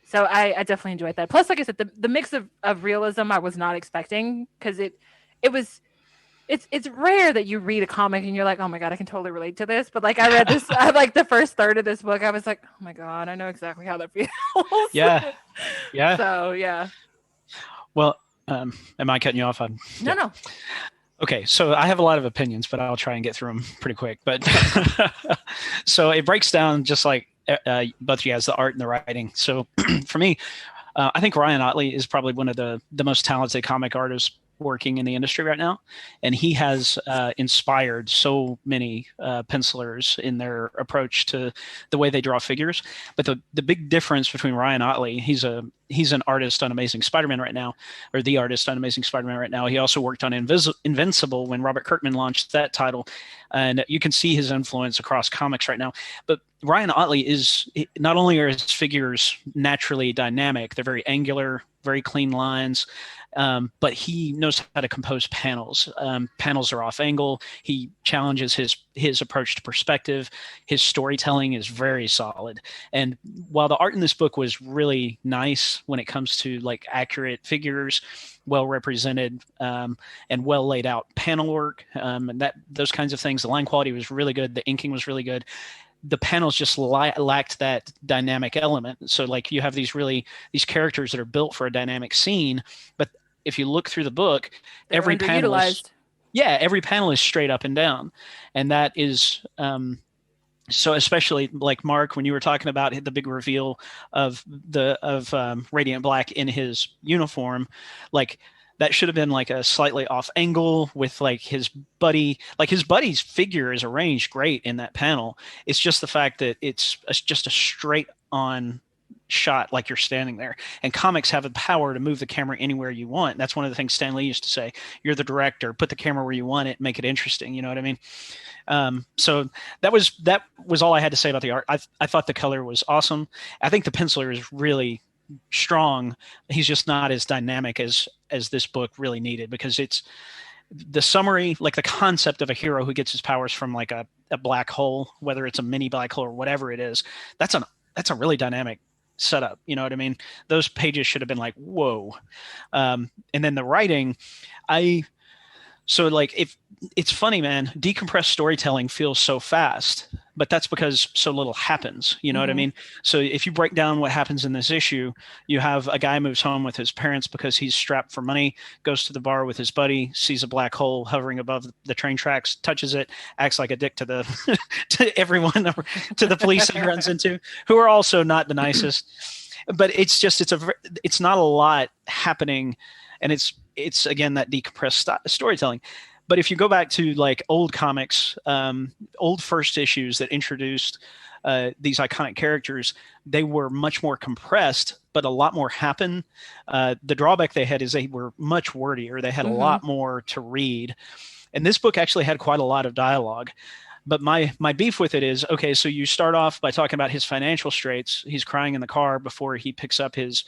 So I definitely enjoyed that. Plus, like I said, the mix of realism I was not expecting, because it's rare that you read a comic and you're like, oh my God, I can totally relate to this. But like I read this, I like the first third of this book, I was like, oh my God, I know exactly how that feels. Yeah. Yeah. So yeah. Well, am I cutting you off? No. Okay, so I have a lot of opinions, but I'll try and get through them pretty quick. But so it breaks down just like both of you guys, the art and the writing. So for me, I think Ryan Ottley is probably one of the most talented comic artists working in the industry right now, and he has inspired so many pencilers in their approach to the way they draw figures. But the big difference between Ryan Ottley, he's an artist on Amazing Spider-Man right now, or the artist on Amazing Spider-Man right now. He also worked on Invincible when Robert Kirkman launched that title, and you can see his influence across comics right now. But Ryan Ottley is, not only are his figures naturally dynamic, they're very angular, very clean lines, but he knows how to compose panels. Panels are off angle. He challenges his approach to perspective. His storytelling is very solid. And while the art in this book was really nice when it comes to like accurate figures, well represented, and well laid out panel work, and those kinds of things, the line quality was really good. The inking was really good. The panels just lacked that dynamic element. So like you have these characters that are built for a dynamic scene, but if you look through the book, every panel is straight up and down. And that is, so especially like Mark, when you were talking about the big reveal of Radiant Black in his uniform, like that should have been like a slightly off angle with like his buddy's figure is arranged great in that panel. It's just the fact that it's just a straight on shot, like you're standing there. And comics have the power to move the camera anywhere you want. That's one of the things Stan Lee used to say. You're the director, put the camera where you want it, make it interesting. You know what I mean? So that was all I had to say about the art. I thought the color was awesome. I think the penciler is really strong. He's just not as dynamic as this book really needed, because it's the summary, like the concept of a hero who gets his powers from like a black hole, whether it's a mini black hole or whatever it is. That's a really dynamic setup. You know what I mean? Those pages should have been like, whoa. And then the writing, so like, if it's funny, man, decompressed storytelling feels so fast. but that's because so little happens. You know what I mean? So if you break down what happens in this issue, you have a guy moves home with his parents because he's strapped for money, goes to the bar with his buddy, sees a black hole hovering above the train tracks, touches it, acts like a dick to the to everyone, to the police that he runs into, who are also not the nicest. But it's not a lot happening, and it's again that decompressed storytelling. But if you go back to like old comics, old first issues that introduced these iconic characters, they were much more compressed, but a lot more happened. The drawback they had is they were much wordier. They had a lot more to read. And this book actually had quite a lot of dialogue. But my beef with it is, okay, so you start off by talking about his financial straits. He's crying in the car before he picks up his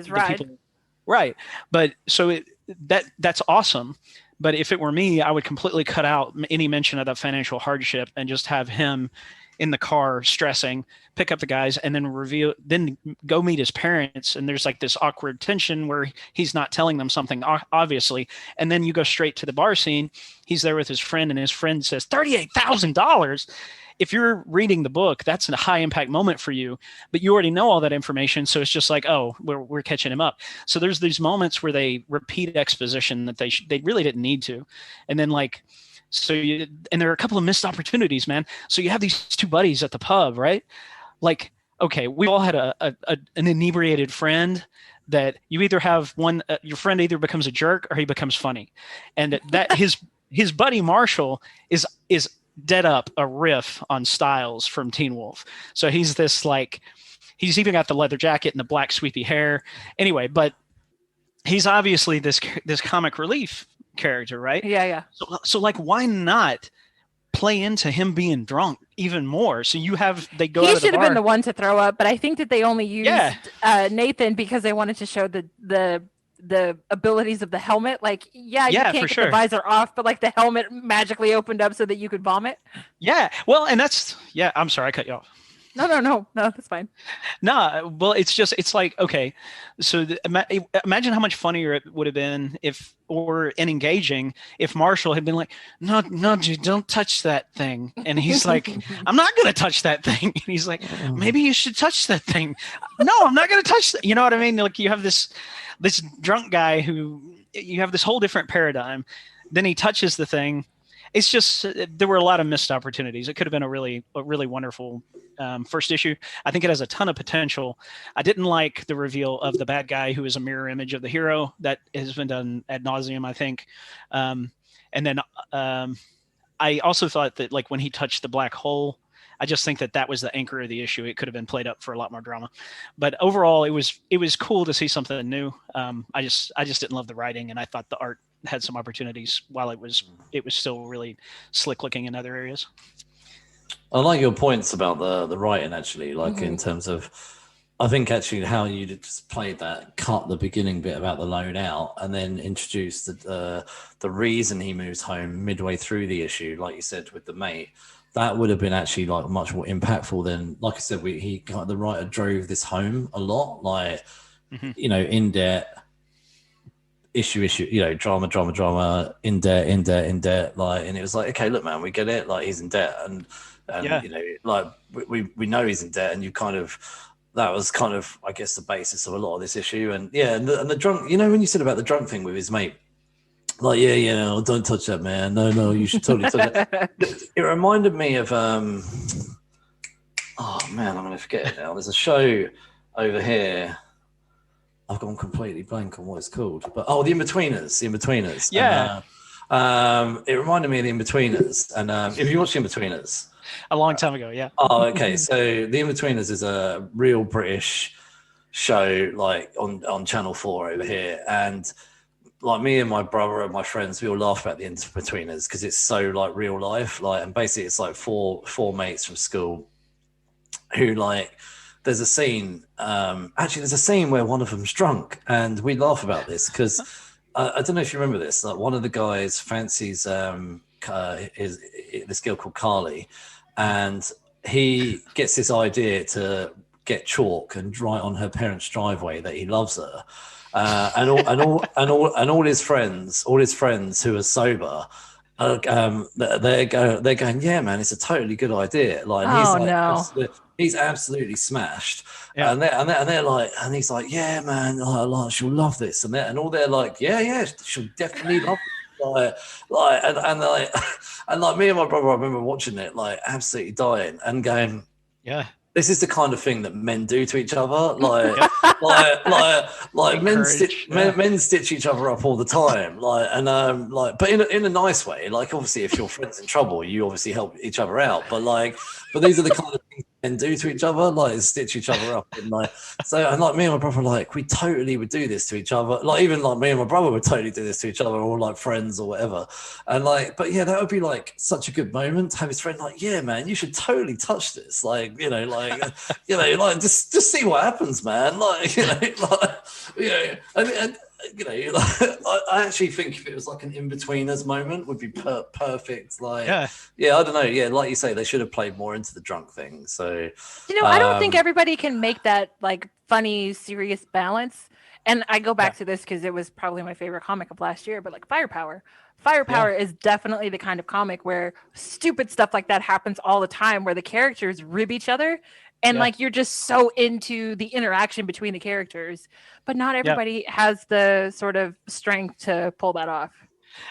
ride. People. Right. But so that's awesome. But if it were me, I would completely cut out any mention of that financial hardship and just have him in the car stressing, pick up the guys, and then go meet his parents. And there's like this awkward tension where he's not telling them something, obviously. And then you go straight to the bar scene. He's there with his friend, and his friend says, $38,000. If you're reading the book, that's a high impact moment for you, but you already know all that information. So it's just like, oh, we're catching him up. So there's these moments where they repeat exposition that they really didn't need to. And then like, and there are a couple of missed opportunities, man. So you have these two buddies at the pub, right? Like, okay, we all had an inebriated friend that you either have one, your friend either becomes a jerk or he becomes funny. And that his buddy Marshall is dead up a riff on Styles from Teen Wolf. So he's this like, he's even got the leather jacket and the black sweepy hair. Anyway, but he's obviously this comic relief character, right? Yeah. So like, why not play into him being drunk even more? So they go. He should have been the one to throw up, but I think that they only used Nathan because they wanted to show the abilities of the helmet. Like, you can't get the visor off, but like the helmet magically opened up so that you could vomit. Yeah. Well, and I'm sorry, I cut you off. No, that's fine. No, well, it's like, okay, so imagine how much funnier it would have been and engaging if Marshall had been like, no, dude, don't touch that thing. And he's like, I'm not going to touch that thing. And he's like, maybe you should touch that thing. No, I'm not going to touch that. You know what I mean? Like you have this drunk guy who you have this whole different paradigm. Then he touches the thing. It's just, there were a lot of missed opportunities. It could have been a really wonderful first issue. I think it has a ton of potential. I didn't like the reveal of the bad guy who is a mirror image of the hero. That has been done ad nauseum, I think. And then I also thought that like when he touched the black hole, I just think that was the anchor of the issue. It could have been played up for a lot more drama, but overall it was cool to see something new. I just didn't love the writing, and I thought the art had some opportunities while it was still really slick looking in other areas. I like your points about the writing, actually, like in terms of, I think actually how you just played that, cut the beginning bit about the loan out and then introduced the reason he moves home midway through the issue, like you said, with the mate. That would have been actually like much more impactful than, like I said, the writer drove this home a lot, like, in debt, issue, drama, in debt, like, and it was like, okay, look, man, we get it, like he's in debt, and like we know he's in debt, and that was kind of, I guess, the basis of a lot of this issue, and the drunk, when you said about the drunk thing with his mate, like, don't touch that, man, no, you should totally touch it. It reminded me of oh man, I'm gonna forget it now. There's a show over here. I've gone completely blank on what it's called, but The In-Betweeners. Yeah. And, it reminded me of The In-Betweeners, and if you watched The In-Betweeners a long time ago, yeah. Oh, okay. So The In-Betweeners is a real British show, like on Channel 4 over here, and like me and my brother and my friends, we all laugh about The In-Betweeners because it's so like real life, like, and basically it's like four mates from school who like. There's a scene, where one of them's drunk, and we laugh about this because I don't know if you remember this. Like one of the guys fancies this girl called Carly, and he gets this idea to get chalk and write on her parents' driveway that he loves her, and all his friends who are sober. they're going, yeah, man, it's a totally good idea. Like, he's absolutely smashed. Yeah. And they're like, and he's like, yeah, man, like she'll love this, and all they're like, yeah, she'll definitely love it. And me and my brother, I remember watching it, like absolutely dying and going, yeah. This is the kind of thing that men do to each other. Men stitch each other up all the time. But in a nice way. Like, obviously, if your friend's in trouble, you obviously help each other out. But these are the kind of things men do to each other, like stitch each other up. And me and my brother, like, we totally would do this to each other. Like, even like me and my brother would totally do this to each other, or like friends or whatever. And but yeah, that would be like such a good moment to have his friend like, yeah, man, you should totally touch this. Just see what happens, man. I actually think if it was like an in-betweeners moment would be perfect. I don't know. Yeah, like you say, they should have played more into the drunk thing. So I don't think everybody can make that like funny, serious balance. And I go back to this because it was probably my favorite comic of last year, but like Firepower is definitely the kind of comic where stupid stuff like that happens all the time, where the characters rib each other. And like, you're just so into the interaction between the characters, but not everybody has the sort of strength to pull that off.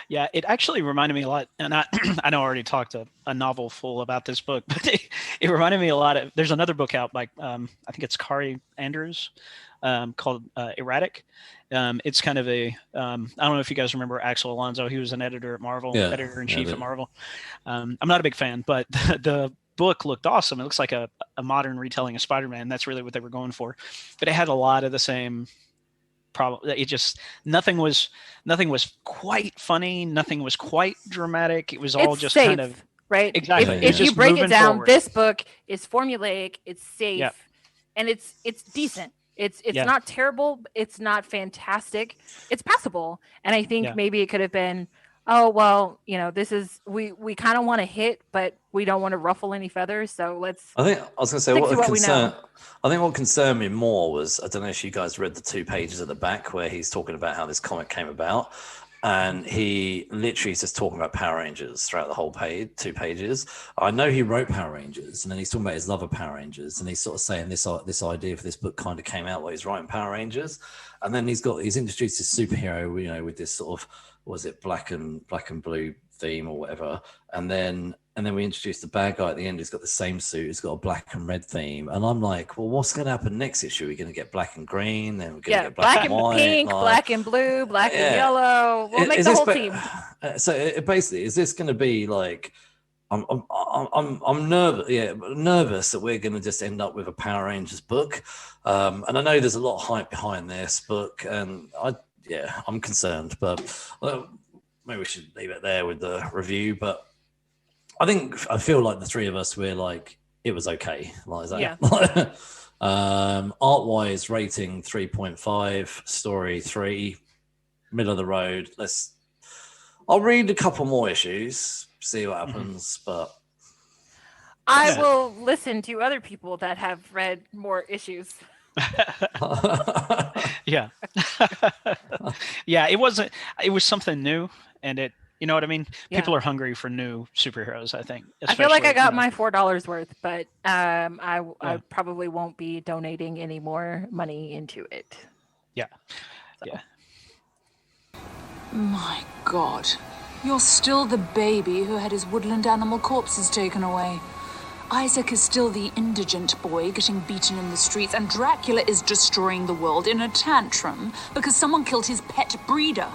Yeah, it actually reminded me a lot, and I know I already talked a novel full about this book, but it reminded me a lot of, there's another book out by, I think it's Kari Andrews, called Erratic. It's kind of I don't know if you guys remember Axel Alonso. He was an editor at Marvel, editor-in-chief at Marvel. I'm not a big fan, but the book looked awesome. It looks like a modern retelling of Spider-Man. That's really what they were going for. But it had a lot of the same problem. It just nothing was quite funny. Nothing was quite dramatic. It was all just safe, kind of right. Exactly. If you break it down, forward. This book is formulaic. It's safe, and it's decent. It's not terrible. It's not fantastic. It's passable. And I think maybe it could have been, oh, well, this is, we kind of want to hit, but we don't want to ruffle any feathers. So let's. I was going to say I think what concerned me more was, I don't know if you guys read the 2 pages at the back where he's talking about how this comic came about. And he literally is just talking about Power Rangers throughout the whole 2 pages. I know he wrote Power Rangers, and then he's talking about his love of Power Rangers, and he's sort of saying this idea for this book kind of came out while he's writing Power Rangers, and then he's introduced this superhero, with this sort of, was it black and blue theme or whatever, and then we introduced the bad guy at the end. He's got the same suit. He's got a black and red theme. And I'm like, well, what's going to happen next issue? We're going to get black and green. Then we're going to get black and white, pink, black and blue, black and yellow. We'll make the whole team. So basically, is this going to be like, I'm nervous that we're going to just end up with a Power Rangers book. And I know there's a lot of hype behind this book, and I'm concerned, but maybe we should leave it there with the review. But I feel like the 3 of us, we're like, it was okay. Like that. Yeah. Art-wise, rating 3.5, story 3, middle of the road. I'll read a couple more issues, see what happens, but I will listen to other people that have read more issues. Yeah. It was something new, and it, you know what I mean? People are hungry for new superheroes, I think. I feel like I got my $4 worth, but I probably won't be donating any more money into it. Yeah. So. Yeah. My God. You're still the baby who had his woodland animal corpses taken away. Isaac is still the indigent boy getting beaten in the streets, and Dracula is destroying the world in a tantrum because someone killed his pet breeder.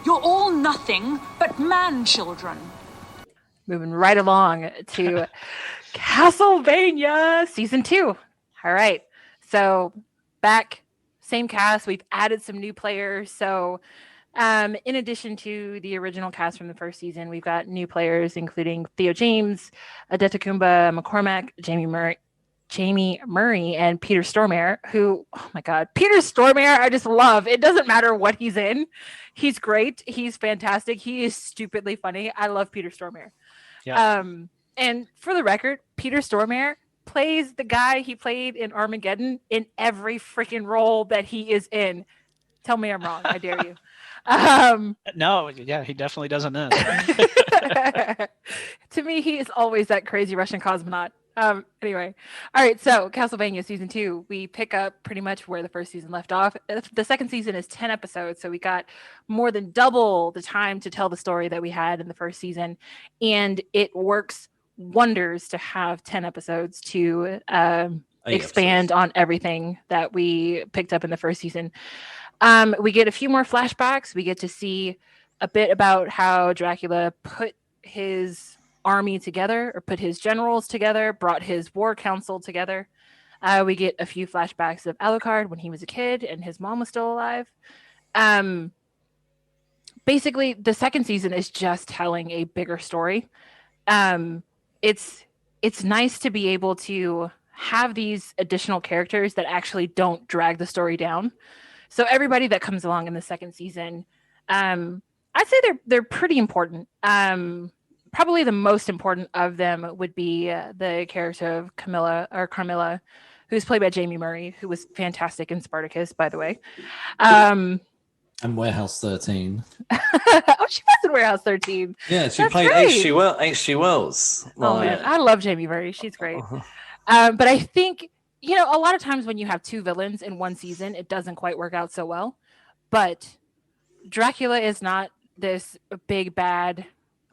You're all nothing but man-children. Moving right along to Castlevania Season 2. All right. So back, same cast. We've added some new players. So in addition to the original cast from the first season, we've got new players, including Theo James, Adetokunbo McCormack, Jamie Murray, and Peter Stormare, who, oh my God, Peter Stormare, I just love. It doesn't matter what he's in. He's great. He's fantastic. He is stupidly funny. I love Peter Stormare. Yeah. And for the record, Peter Stormare plays the guy he played in Armageddon in every freaking role that he is in. Tell me I'm wrong. I dare you. No, yeah, he definitely doesn't know. To me, he is always that crazy Russian cosmonaut. Anyway, all right. So Castlevania season 2, we pick up pretty much where the first season left off. The second season is 10 episodes, so we got more than double the time to tell the story that we had in the first season, and it works wonders to have 10 episodes to expand on everything that we picked up in the first season. We get a few more flashbacks. We get to see a bit about how Dracula put his army together, or put his generals together, brought his war council together. We get a few flashbacks of Alucard when he was a kid and his mom was still alive. Basically, the second season is just telling a bigger story. It's nice to be able to have these additional characters that actually don't drag the story down. So everybody that comes along in the second season, I'd say they're pretty important. Probably the most important of them would be the character of Carmilla, who's played by Jamie Murray, who was fantastic in Spartacus, by the way. And Warehouse 13. Oh, she was in Warehouse 13. Yeah, she played H.G. Wells. Oh, man, I love Jamie Murray. She's great. But I think, a lot of times when you have two villains in one season, it doesn't quite work out so well. But Dracula is not this big, bad,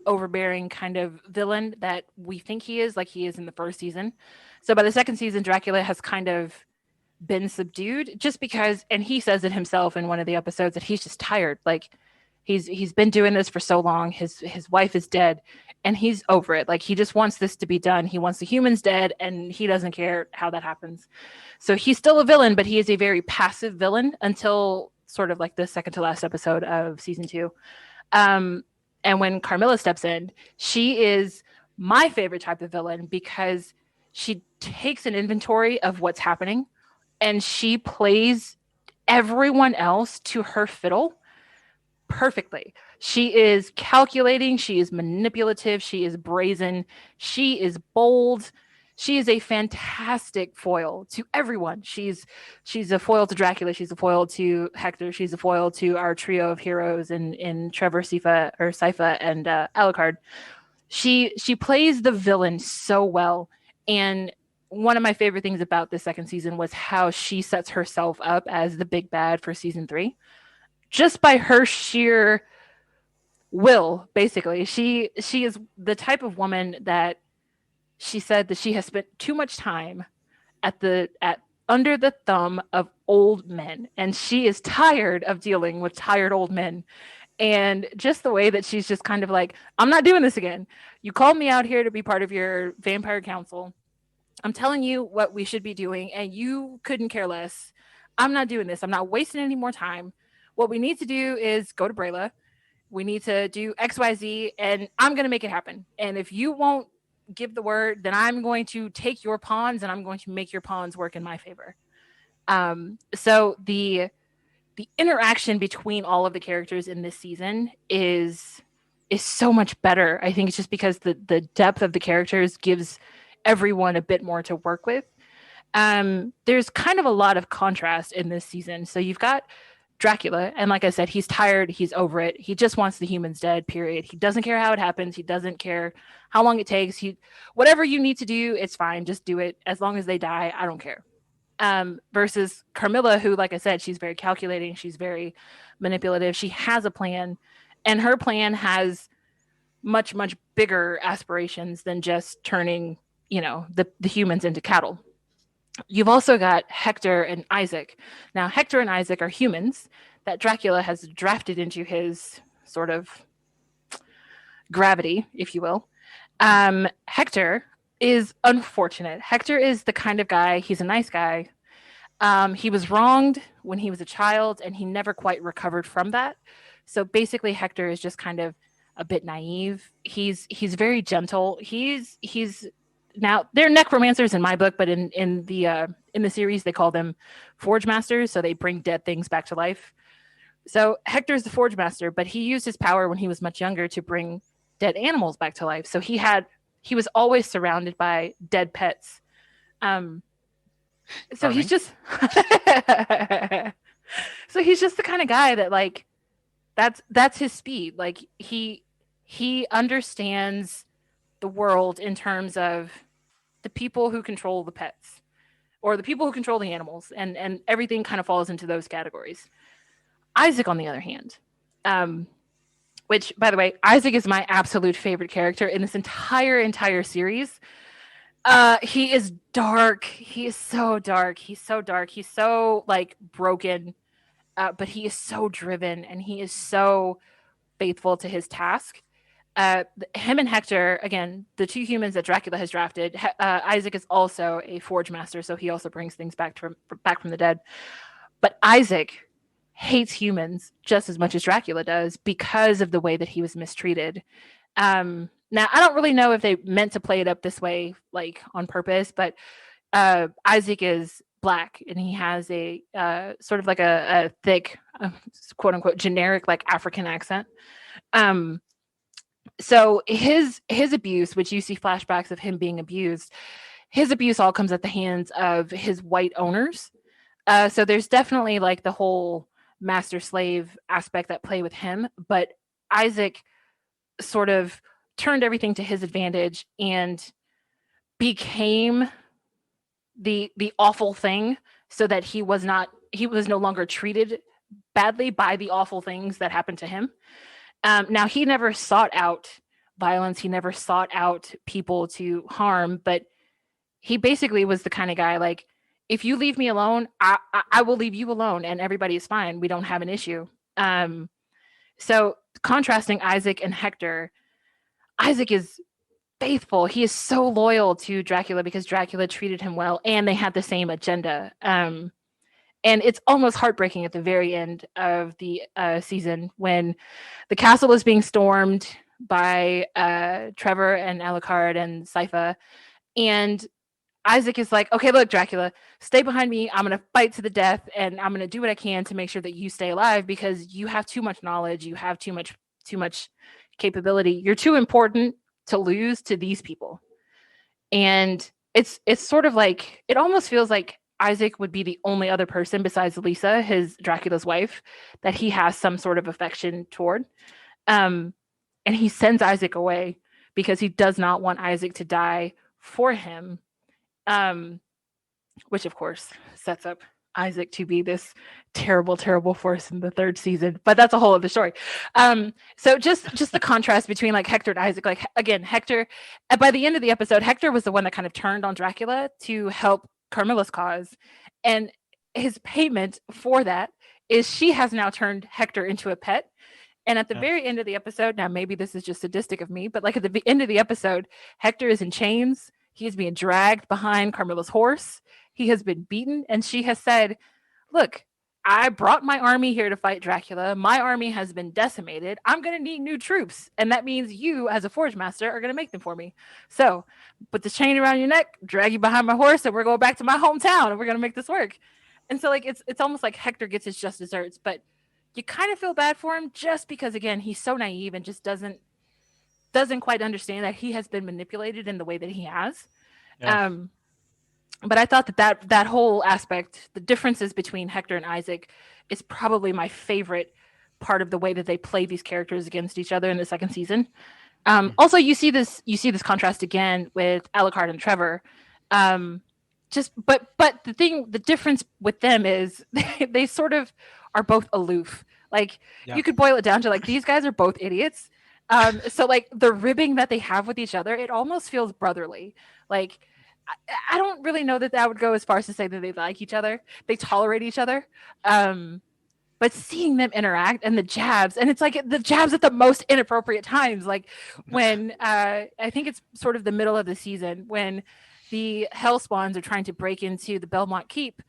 overbearing kind of villain that we think he is, like he is in the first season. So by the second season, Dracula has kind of been subdued, just because, and he says it himself in one of the episodes, that he's just tired. Like he's been doing this for so long. His wife is dead and he's over it. Like he just wants this to be done. He wants the humans dead and he doesn't care how that happens. So he's still a villain, but he is a very passive villain until sort of like the second to last episode of season 2. And when Carmilla steps in, she is my favorite type of villain, because she takes an inventory of what's happening and she plays everyone else to her fiddle perfectly. She is calculating, she is manipulative, she is brazen, she is bold. She is a fantastic foil to everyone. She's a foil to Dracula. She's a foil to Hector. She's a foil to our trio of heroes in Trevor, Sypha, and Alucard. She plays the villain so well. And one of my favorite things about the second season was how she sets herself up as the big bad for season 3. Just by her sheer will, basically. She is the type of woman that she said that she has spent too much time under the thumb of old men, and she is tired of dealing with tired old men. And just the way that she's just kind of like, I'm not doing this again. You called me out here to be part of your vampire council. I'm telling you what we should be doing, and you couldn't care less. I'm not doing this. I'm not wasting any more time. What we need to do is go to Brayla. We need to do XYZ, and I'm going to make it happen. And if you won't give the word, then I'm going to take your pawns and I'm going to make your pawns work in my favor. So the interaction between all of the characters in this season is so much better. I think it's just because the depth of the characters gives everyone a bit more to work with. There's kind of a lot of contrast in this season. So you've got Dracula, and like I said, he's tired, he's over it, he just wants the humans dead, period. He doesn't care how it happens, he doesn't care how long it takes. Whatever you need to do, it's fine, just do it. As long as they die, I don't care. Versus Carmilla, who, like I said, she's very calculating, she's very manipulative, she has a plan, and her plan has much, much bigger aspirations than just turning, the humans into cattle. You've also got Hector and Isaac. Now, Hector and Isaac are humans that Dracula has drafted into his sort of gravity, if you will. Hector is unfortunate. Hector is the kind of guy, he's a nice guy. He was wronged when he was a child, and he never quite recovered from that. So basically, Hector is just kind of a bit naive. He's very gentle. He's now, they're necromancers in my book, but in the series they call them forge masters, so they bring dead things back to life. So Hector's the forge master, but he used his power when he was much younger to bring dead animals back to life. So he was always surrounded by dead pets. So he's just so he's just the kind of guy that, like, that's his speed. Like he he understands the world in terms of the people who control the pets or the people who control the animals, and everything kind of falls into those categories. Isaac, on the other hand, which, by the way, Isaac is my absolute favorite character in this entire series. He is dark. He is so dark. He's so dark. He's so like broken, but he is so driven, and he is so faithful to his task. Him and Hector, again, the two humans that Dracula has drafted. Isaac is also a forge master, so he also brings things back from the dead. But Isaac hates humans just as much as Dracula does because of the way that he was mistreated. Now, I don't really know if they meant to play it up this way, like on purpose, but Isaac is Black, and he has a sort of like a thick, quote unquote, generic like African accent. So his abuse, which you see flashbacks of him being abused, his abuse all comes at the hands of his white owners. So there's definitely like the whole master slave aspect that play with him, but Isaac sort of turned everything to his advantage and became the awful thing, so that he was no longer treated badly by the awful things that happened to him. Now, he never sought out violence. He never sought out people to harm, but he basically was the kind of guy like, if you leave me alone, I will leave you alone, and everybody is fine. We don't have an issue. So contrasting Isaac and Hector, Isaac is faithful. He is so loyal to Dracula because Dracula treated him well, and they had the same agenda. And it's almost heartbreaking at the very end of the season when the castle is being stormed by Trevor and Alucard and Sypha. And Isaac is like, okay, look, Dracula, stay behind me. I'm going to fight to the death, and I'm going to do what I can to make sure that you stay alive because you have too much knowledge. You have too much capability. You're too important to lose to these people. And it's sort of like, it almost feels like Isaac would be the only other person besides Lisa, his Dracula's wife, that he has some sort of affection toward. And he sends Isaac away because he does not want Isaac to die for him. Which of course sets up Isaac to be this terrible, terrible force in the third season, but that's a whole other story. So just the contrast between like Hector and Isaac, like again, Hector, by the end of the episode, Hector was the one that kind of turned on Dracula to help Carmilla's cause, and his payment for that is she has now turned Hector into a pet. And at the very end of the episode, now maybe this is just sadistic of me, but like at the end of the episode, Hector is in chains. He is being dragged behind Carmilla's horse. He has been beaten, and she has said, look, I brought my army here to fight Dracula. My army has been decimated. I'm going to need new troops. And that means you, as a forge master, are going to make them for me. So put the chain around your neck, drag you behind my horse, and we're going back to my hometown, and we're going to make this work. And so like it's almost like Hector gets his just desserts, but you kind of feel bad for him just because, again, he's so naive and just doesn't quite understand that he has been manipulated in the way that he has. Yeah. But I thought that whole aspect, the differences between Hector and Isaac, is probably my favorite part of the way that they play these characters against each other in the second season. Also, you see this contrast again with Alucard and Trevor. But the difference with them is they sort of are both aloof. Like you could boil it down to like these guys are both idiots. So like the ribbing that they have with each other, it almost feels brotherly. Like I don't really know that would go as far as to say that they like each other. They tolerate each other. But seeing them interact and the jabs, and it's like the jabs at the most inappropriate times. Like when I think it's sort of the middle of the season when the Hellspawns are trying to break into the Belmont Keep.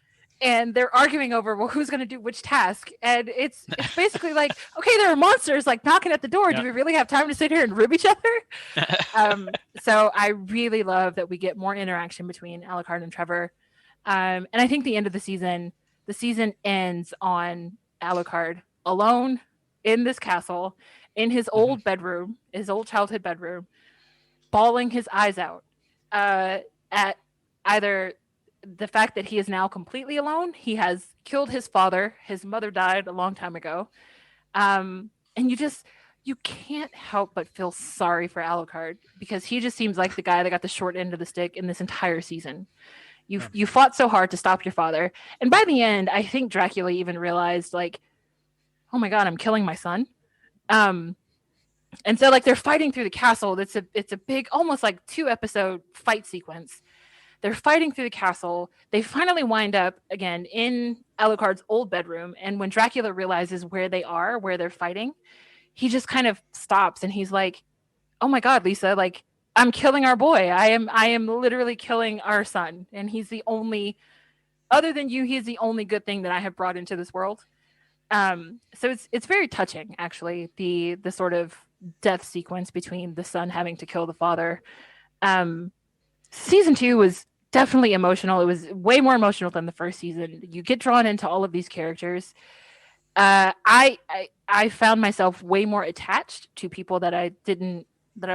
And they're arguing over, well, who's going to do which task? And it's basically like, okay, there are monsters like knocking at the door. Yep. Do we really have time to sit here and rib each other? So I really love that we get more interaction between Alucard and Trevor. And I think the end of the season ends on Alucard alone in this castle, in his old bedroom, his old childhood bedroom, bawling his eyes out at either the fact that he is now completely alone. He has killed his father. His mother died a long time ago. And you can't help but feel sorry for Alucard, because he just seems like the guy that got the short end of the stick in this entire season. You fought so hard to stop your father, and by the end, I think Dracula even realized, like, oh my god, I'm killing my son. And so, like, they're fighting through the castle. It's a big, almost like 2-episode fight sequence. They're fighting through the castle. They finally wind up again in Alucard's old bedroom, and when Dracula realizes where they are, where they're fighting, he just kind of stops and he's like, oh my god, Lisa, like, I'm killing our boy. I am literally killing our son, and he's the only, other than you, he's the only good thing that I have brought into this world. So it's very touching, actually, the sort of death sequence between the son having to kill the father. Season 2 was definitely emotional. It was way more emotional than the first season. You get drawn into all of these characters. I found myself way more attached to people that I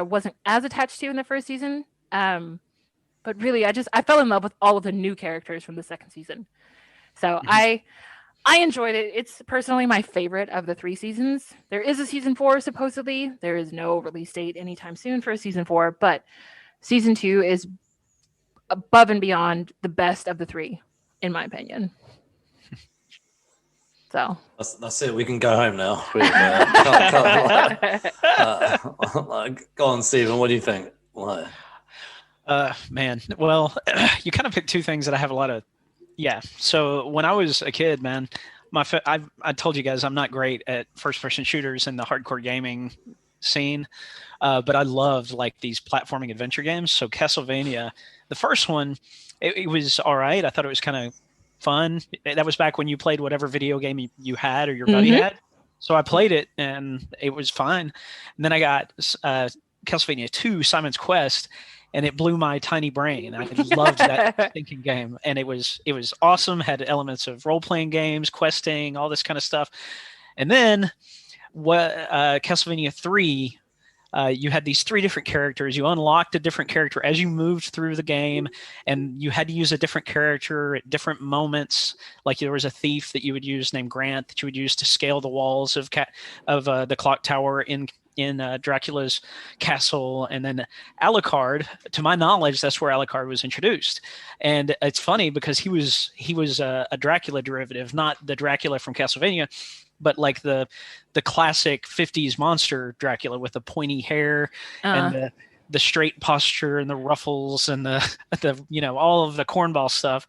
wasn't as attached to in the first season. But really, I fell in love with all of the new characters from the second season. So I enjoyed it. It's personally my favorite of the 3 seasons. There is a season 4, supposedly. There is no release date anytime soon for a season 4, but season 2 is above and beyond the best of the 3, in my opinion. So that's it. We can go home now. Go on, Stephen. What do you think? What? Man, well, you kind of picked 2 things that I have a lot of. Yeah. So when I was a kid, man, I told you guys I'm not great at first-person shooters and the hardcore gaming scene, but I loved like these platforming adventure games. So Castlevania, the first one, it was all right. I thought it was kind of fun. That was back when you played whatever video game you had or your buddy had. So I played it and it was fine. And then I got Castlevania 2, Simon's Quest, and it blew my tiny brain. I loved that thinking game, and it was awesome. Had elements of role-playing games, questing, all this kind of stuff. And then Castlevania 3, you had these 3 different characters. You unlocked a different character as you moved through the game, and you had to use a different character at different moments. Like there was a thief that you would use named Grant that you would use to scale the walls of the clock tower in Dracula's castle. And then Alucard, to my knowledge, that's where Alucard was introduced. And it's funny because he was a Dracula derivative, not the Dracula from Castlevania, but like the classic 50s monster Dracula with the pointy hair and the straight posture and the ruffles and the all of the cornball stuff.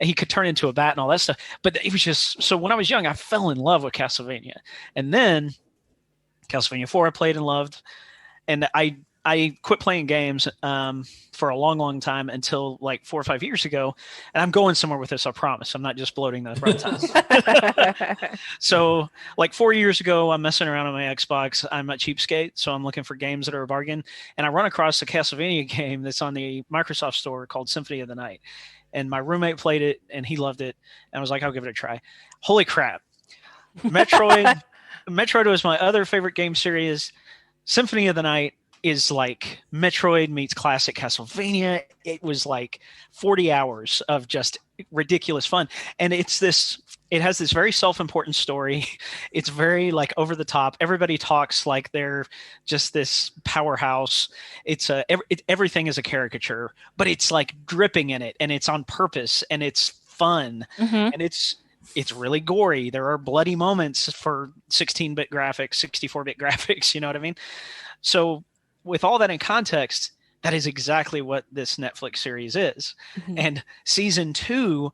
He could turn into a bat and all that stuff. But it was just, so when I was young, I fell in love with Castlevania. And then Castlevania 4 I played and loved, and I quit playing games for a long time until like 4 or 5 years ago, and I'm going somewhere with this, I promise. I'm not just bloating the runtime. So like 4 years ago, I'm messing around on my Xbox. I'm a cheapskate, so I'm looking for games that are a bargain, and I run across a Castlevania game that's on the Microsoft Store called Symphony of the Night, and my roommate played it and he loved it, and I was like, I'll give it a try. Holy crap. Metroid was my other favorite game series. Symphony of the Night is like Metroid meets classic Castlevania. It was like 40 hours of just ridiculous fun. And it has this very self-important story. It's very like over the top. Everybody talks like they're just this powerhouse. Everything is a caricature, but it's like dripping in it, and it's on purpose, and it's fun. And it's really gory. There are bloody moments for 16-bit graphics, 64-bit graphics, you know what I mean? So with all that in context, that is exactly what this Netflix series is. And season 2,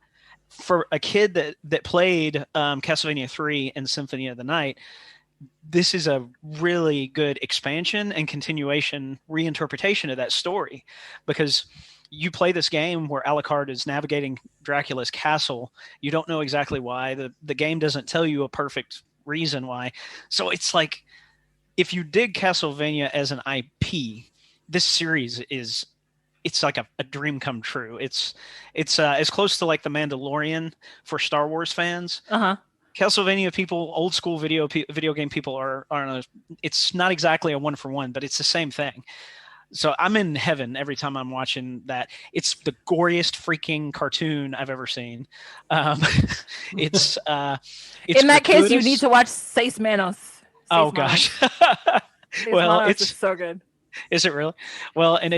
for a kid that played Castlevania 3 and Symphony of the Night, this is a really good expansion and continuation reinterpretation of that story, because you play this game where Alucard is navigating Dracula's castle. You don't know exactly why. The game doesn't tell you a perfect reason why. So it's like, if you dig Castlevania as an IP, this series it's like a dream come true. It's as close to like The Mandalorian for Star Wars fans. Castlevania people, old school video game people are it's not exactly a 1-for-1, but it's the same thing. So I'm in heaven every time I'm watching that. It's the goriest freaking cartoon I've ever seen. It's in that case, you need to watch Seis Manos. Oh gosh. Well, it's so good. Is it really? Well, and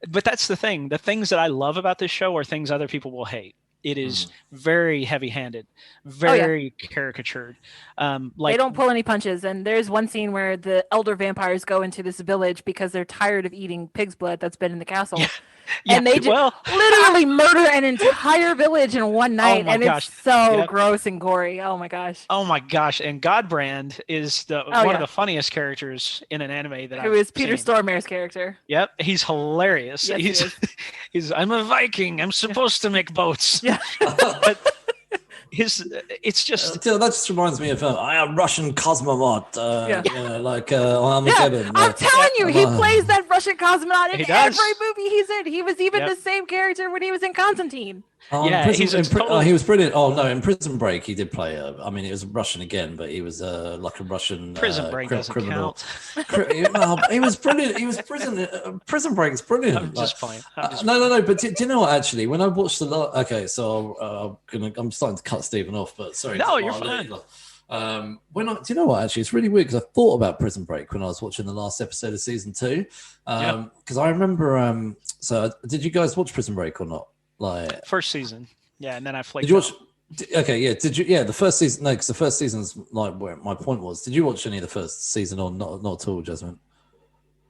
but that's the thing. The things that I love about this show are things other people will hate. It is very heavy-handed, very caricatured. They don't pull any punches. And there's one scene where the elder vampires go into this village because they're tired of eating pig's blood that's been in the castle. Yeah. And they literally murder an entire village in one night. It's so gross and gory. Oh my gosh. Oh my gosh. And Godbrand is one of the funniest characters in an anime that Who is Peter Stormare's character. Yep. He's hilarious. Yes, he's I'm a Viking. I'm supposed to make boats. Yeah. But it's just that just reminds me of I am Russian cosmonaut Armageddon. I'm telling you, he plays that Russian cosmonaut in every movie he's in. He was even the same character when he was in Constantine. He was brilliant. Oh no, in Prison Break he did play it was Russian again, but he was like a Russian Prison Break doesn't criminal. Count. He was brilliant. He was Prison Break is brilliant. I'm just playing. No. But do you know what? Actually, when I watched I'm starting to cut Stephen off, but sorry. No, you're fine. Do you know what? Actually, it's really weird because I thought about Prison Break when I was watching the last episode of season 2. Because I remember. So, did you guys watch Prison Break or not? Like first season, and then I flaked. Did you watch? Okay, yeah. Did you? Yeah, the first season. No, because the first season's like where my point was. Did you watch any of the first season or not at all, Jasmin?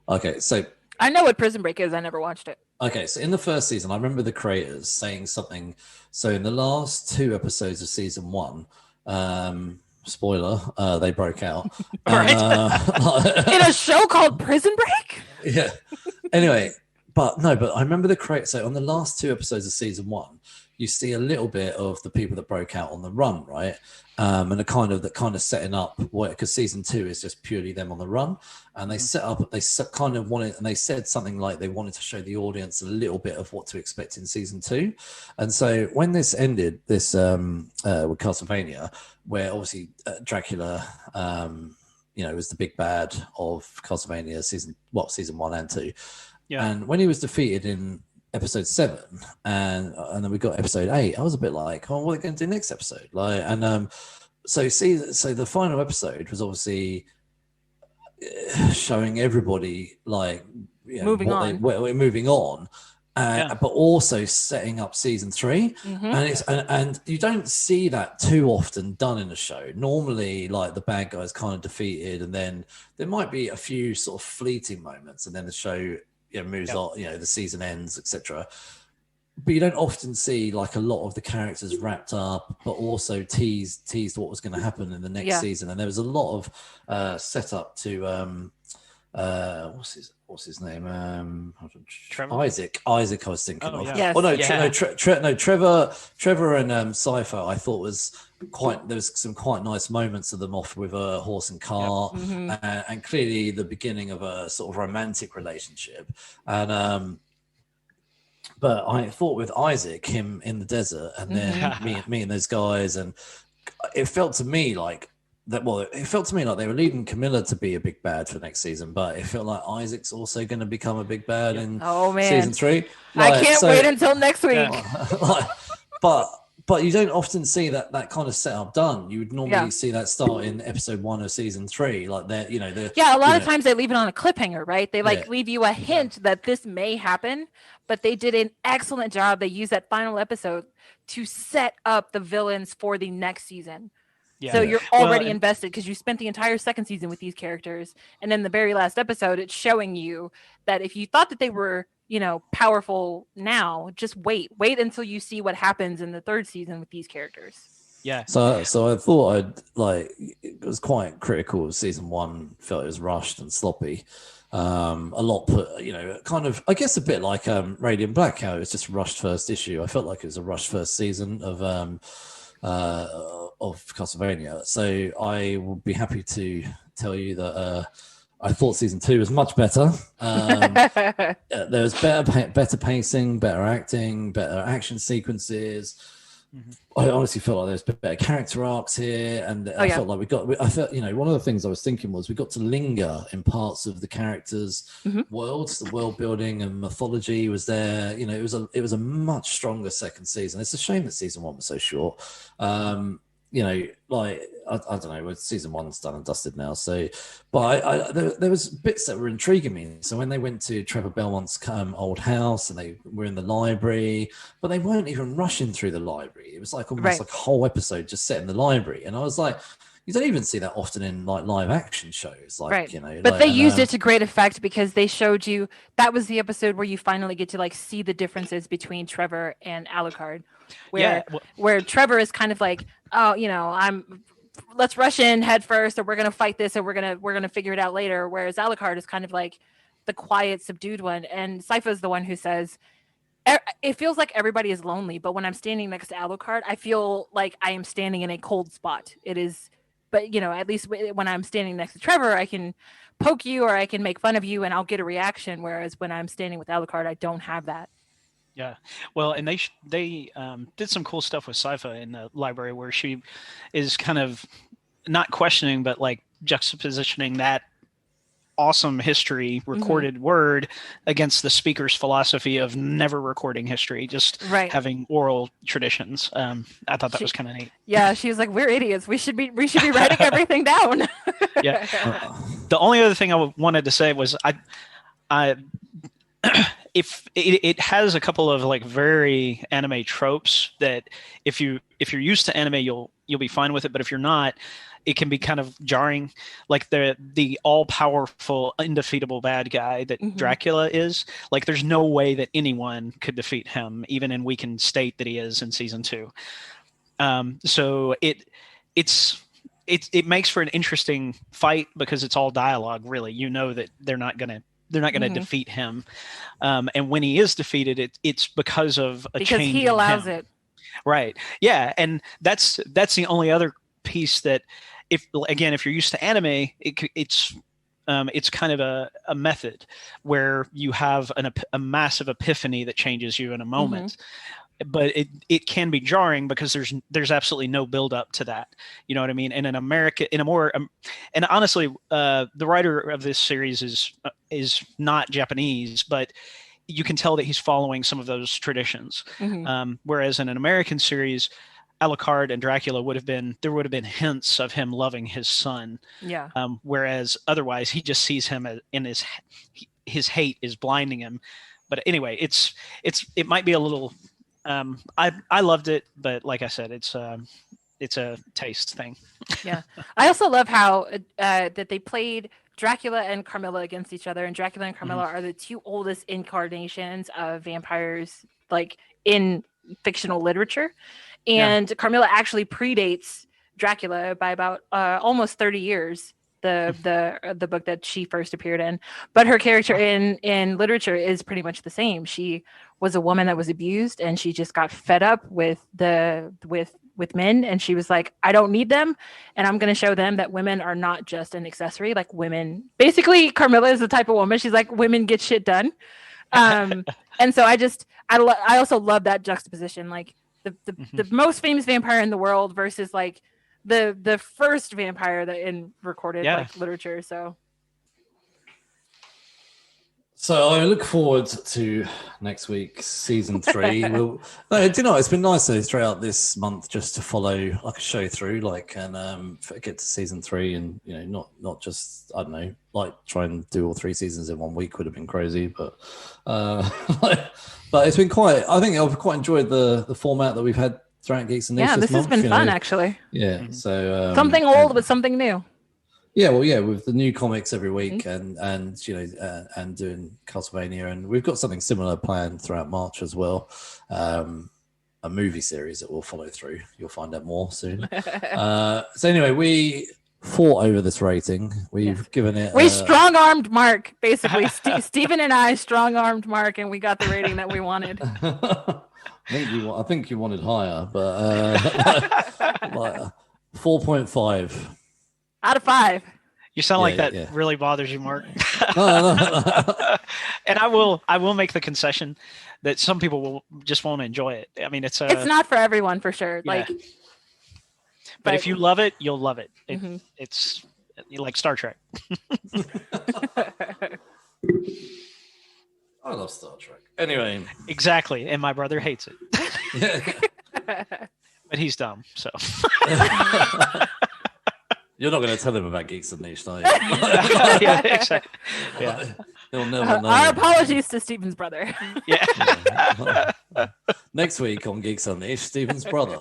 Okay, so I know what Prison Break is. I never watched it. Okay, so in the first season, I remember the creators saying something. So in the last 2 episodes of season 1, spoiler, they broke out. In a show called Prison Break? Yeah. Anyway, but I remember the creator. So on the last 2 episodes of season 1, you see a little bit of the people that broke out on the run, right? And the kind of setting up, because season 2 is just purely them on the run, and they kind of wanted, and they said something like they wanted to show the audience a little bit of what to expect in season 2. And so when this ended, with Castlevania, where obviously Dracula, was the big bad of Castlevania season 1 and 2, and when he was defeated in episode 7 and then we got episode 8, I was a bit like, what are they going to do next episode? So the final episode was obviously showing everybody moving on, but also setting up season 3. And you don't see that too often done in a show. Normally, like, the bad guy's kind of defeated, and then there might be a few sort of fleeting moments, and then the show moves on, the season ends, etc. But you don't often see like a lot of the characters wrapped up, but also teased what was going to happen in the next season. And there was a lot of setup to what's his name? Trevor? Isaac. I was thinking of. Yes. Trevor and Cypher. I thought was there was some quite nice moments of them off with a horse and cart, and clearly the beginning of a sort of romantic relationship. And but I thought with Isaac, him in the desert, and then me and those guys, and it felt to me like that. Well, it felt to me like they were leading Camilla to be a big bad for next season, but it felt like Isaac's also going to become a big bad in season 3. I can't wait until next week. But you don't often see that kind of setup done. You would normally see that start in episode 1 of season 3. Like that, a lot of times they leave it on a cliffhanger, right? They leave you a hint that this may happen, but they did an excellent job. They used that final episode to set up the villains for the next season. So you're already invested because you spent the entire second season with these characters. And in the very last episode, it's showing you that if you thought that they were, powerful now, just wait until you see what happens in the third season with these characters. Yeah. So I thought it was quite critical of season 1. Felt it was rushed and sloppy. A lot put, kind of, I guess a bit like Radiant Black, how it was just a rushed first issue. I felt like it was a rushed first season of Castlevania. So I will be happy to tell you that I thought season 2 was much better. There was better pacing, better acting, better action sequences. I honestly felt like there's better character arcs here, and I felt like I felt one of the things I was thinking was we got to linger in parts of the characters' worlds, the world building and mythology was there. It was a much stronger second season. It's a shame that season 1 was so short. like I don't know, season 1's done and dusted now. So, but there was bits that were intriguing me. So when they went to Trevor Belmont's old house and they were in the library, but they weren't even rushing through the library. It was like almost like a whole episode just set in the library, and I was like, you don't even see that often in like live action shows, like But they used it to great effect because they showed you that was the episode where you finally get to like see the differences between Trevor and Alucard, where Trevor is kind of like, oh, let's rush in head first, or we're gonna fight this, or we're gonna figure it out later. Whereas Alucard is kind of like the quiet, subdued one, and Sypha is the one who says, it feels like everybody is lonely, but when I'm standing next to Alucard, I feel like I am standing in a cold spot. It is. But, at least when I'm standing next to Trevor, I can poke you or I can make fun of you and I'll get a reaction. Whereas when I'm standing with Alucard, I don't have that. Yeah. Well, and they did some cool stuff with Sypha in the library where she is kind of not questioning, but like juxtapositioning that awesome history recorded word against the speaker's philosophy of never recording history, just having oral traditions. I thought that was kind of neat. Yeah, she was like, "We're idiots. We should be writing everything down." Yeah. The only other thing I wanted to say was if it has a couple of like very anime tropes that if you're used to anime, you'll be fine with it, but if you're not, it can be kind of jarring, like the all-powerful, undefeatable bad guy that Dracula is. Like, there's no way that anyone could defeat him, even in weakened state that he is in season 2. So it makes for an interesting fight because it's all dialogue. Really, that they're not gonna defeat him, and when he is defeated, it's because of a change. Because he allows it. Right. Yeah, and that's the only other piece that. If you're used to anime, it's kind of a method where you have a massive epiphany that changes you in a moment, but it can be jarring because there's absolutely no build up to that. You know what I mean? And and honestly, the writer of this series is not Japanese, but you can tell that he's following some of those traditions. Whereas in an American series, Alucard and Dracula would have been hints of him loving his son. Yeah. Whereas otherwise he just sees him in his hate is blinding him. But anyway, it might be a little. I loved it, but like I said, it's a taste thing. Yeah. I also love how that they played Dracula and Carmilla against each other, and Dracula and Carmilla are the two oldest incarnations of vampires, like in fictional literature. And Carmilla actually predates Dracula by about almost 30 years, the book that she first appeared in. But her character in literature is pretty much the same. She was a woman that was abused, and she just got fed up with men, and she was like, I don't need them, and I'm going to show them that women are not just an accessory. Like, women, basically Carmilla is the type of woman, she's like, women get shit done. And so I also love that juxtaposition, like the most famous vampire in the world versus like the first vampire that in recorded like literature. So I look forward to next week's season 3. It's been nice throughout this month just to follow like a show through, like, and get to season 3, and not just, I don't know, like try and do all 3 seasons in 1 week would have been crazy, but but it's been quite. I think I've quite enjoyed the format that we've had throughout Geeks and Niche. Yeah, this has been fun actually. Yeah, so something old but something new. Yeah, well, with the new comics every week, and and doing Castlevania, and we've got something similar planned throughout March as well, a movie series that we'll follow through. You'll find out more soon. So anyway, we fought over this rating. We've given it. We strong-armed Mark, basically. Stephen and I strong-armed Mark, and we got the rating that we wanted. I think you wanted higher, but like 4.5. Out of 5. You sound like that really bothers you, Mark. No. And I will make the concession that some people won't enjoy it. I mean, it's not for everyone, for sure. Yeah. But if you love it, you'll love it. It's like Star Trek. I love Star Trek. Anyway, exactly, and my brother hates it. But he's dumb, so. You're not going to tell him about Geeks Unleashed, are you? Yeah, exactly. Yeah. He'll never know. Our apologies to Stephen's brother. Yeah. Next week on Geeks Unleashed, Stephen's brother.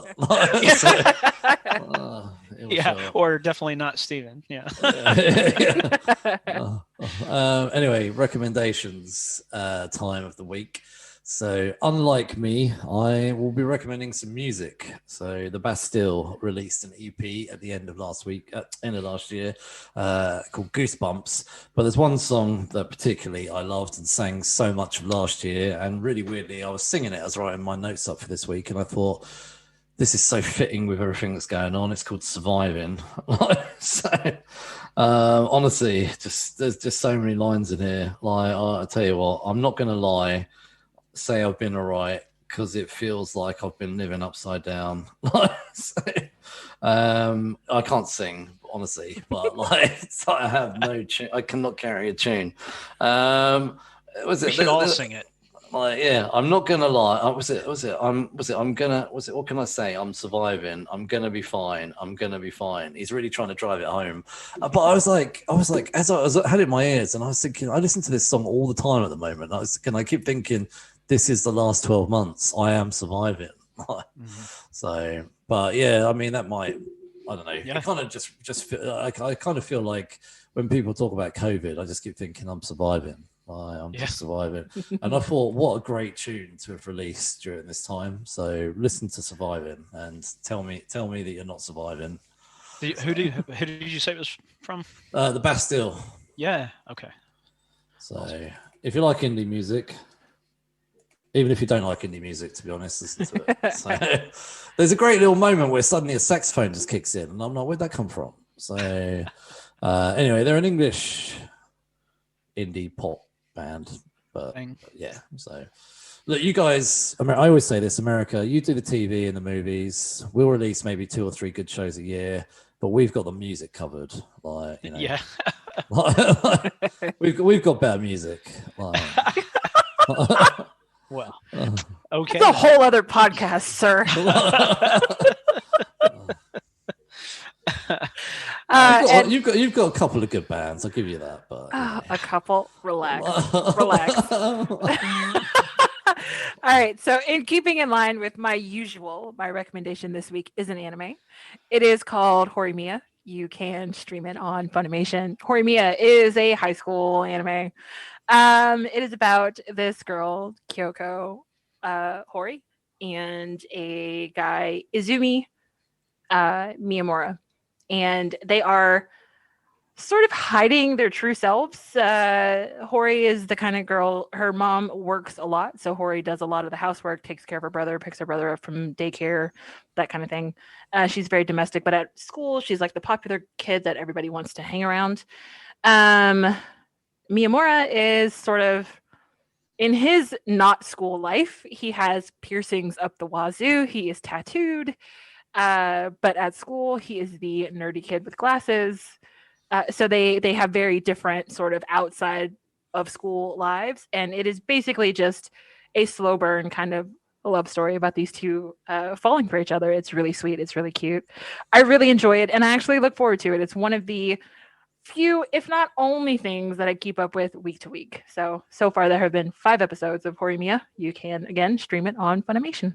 Or definitely not Stephen. Yeah. Anyway, recommendations time of the week. So, unlike me, I will be recommending some music. So, the Bastille released an EP at the end of last year, called Goosebumps. But there's one song that particularly I loved and sang so much of last year. And really weirdly, I was singing it. I was writing my notes up for this week, and I thought, this is so fitting with everything that's going on. It's called Surviving. Honestly, there's just so many lines in here. Like, I tell you what, I'm not going to lie. Say I've been all right because it feels like I've been living upside down. I can't sing, honestly, but I have no tune. I cannot carry a tune. We should all sing it. I'm not gonna lie. What can I say? I'm surviving. I'm gonna be fine. I'm gonna be fine. He's really trying to drive it home. But I was like, as I had it in my ears, and I was thinking, I listen to this song all the time at the moment. I keep thinking, this is the last 12 months. I am surviving. So, but yeah, I mean, that might, I don't know. Yeah. It kind of just feel, I kind of feel like when people talk about COVID, I just keep thinking I'm surviving. I'm just surviving. And I thought, what a great tune to have released during this time. So listen to Surviving and tell me that you're not surviving. Who did you say it was from? The Bastille. Yeah. Okay. So if you like indie music, even if you don't like indie music, to be honest, listen to it. So there's a great little moment where suddenly a saxophone just kicks in, and I'm like, where'd that come from? So anyway, they're an English indie pop band, but yeah. So look, you guys, I always say this, America, you do the TV and the movies. We'll release maybe 2 or 3 good shows a year, but we've got the music covered. Yeah. we've got better music. Well, okay. It's a whole other podcast, sir. You've got a couple of good bands. I'll give you that. But a couple. Relax. All right. So, in keeping in line with my recommendation this week is an anime. It is called Horimiya. You can stream it on Funimation. Horimiya is a high school anime. It is about this girl, Kyoko Hori, and a guy, Izumi Miyamura. And they are sort of hiding their true selves. Hori is the kind of girl, her mom works a lot. So Hori does a lot of the housework, takes care of her brother, picks her brother up from daycare, that kind of thing. She's very domestic, but at school, she's like the popular kid that everybody wants to hang around. Miyamura is sort of, in his not school life, he has piercings up the wazoo. He is tattooed. But at school, he is the nerdy kid with glasses. So they have very different sort of outside of school lives. And it is basically just a slow burn kind of a love story about these two falling for each other. It's really sweet. It's really cute. I really enjoy it. And I actually look forward to it. It's one of the few, if not only, things that I keep up with week to week. So far there have been 5 episodes of Horimiya. You can, again, stream it on Funimation.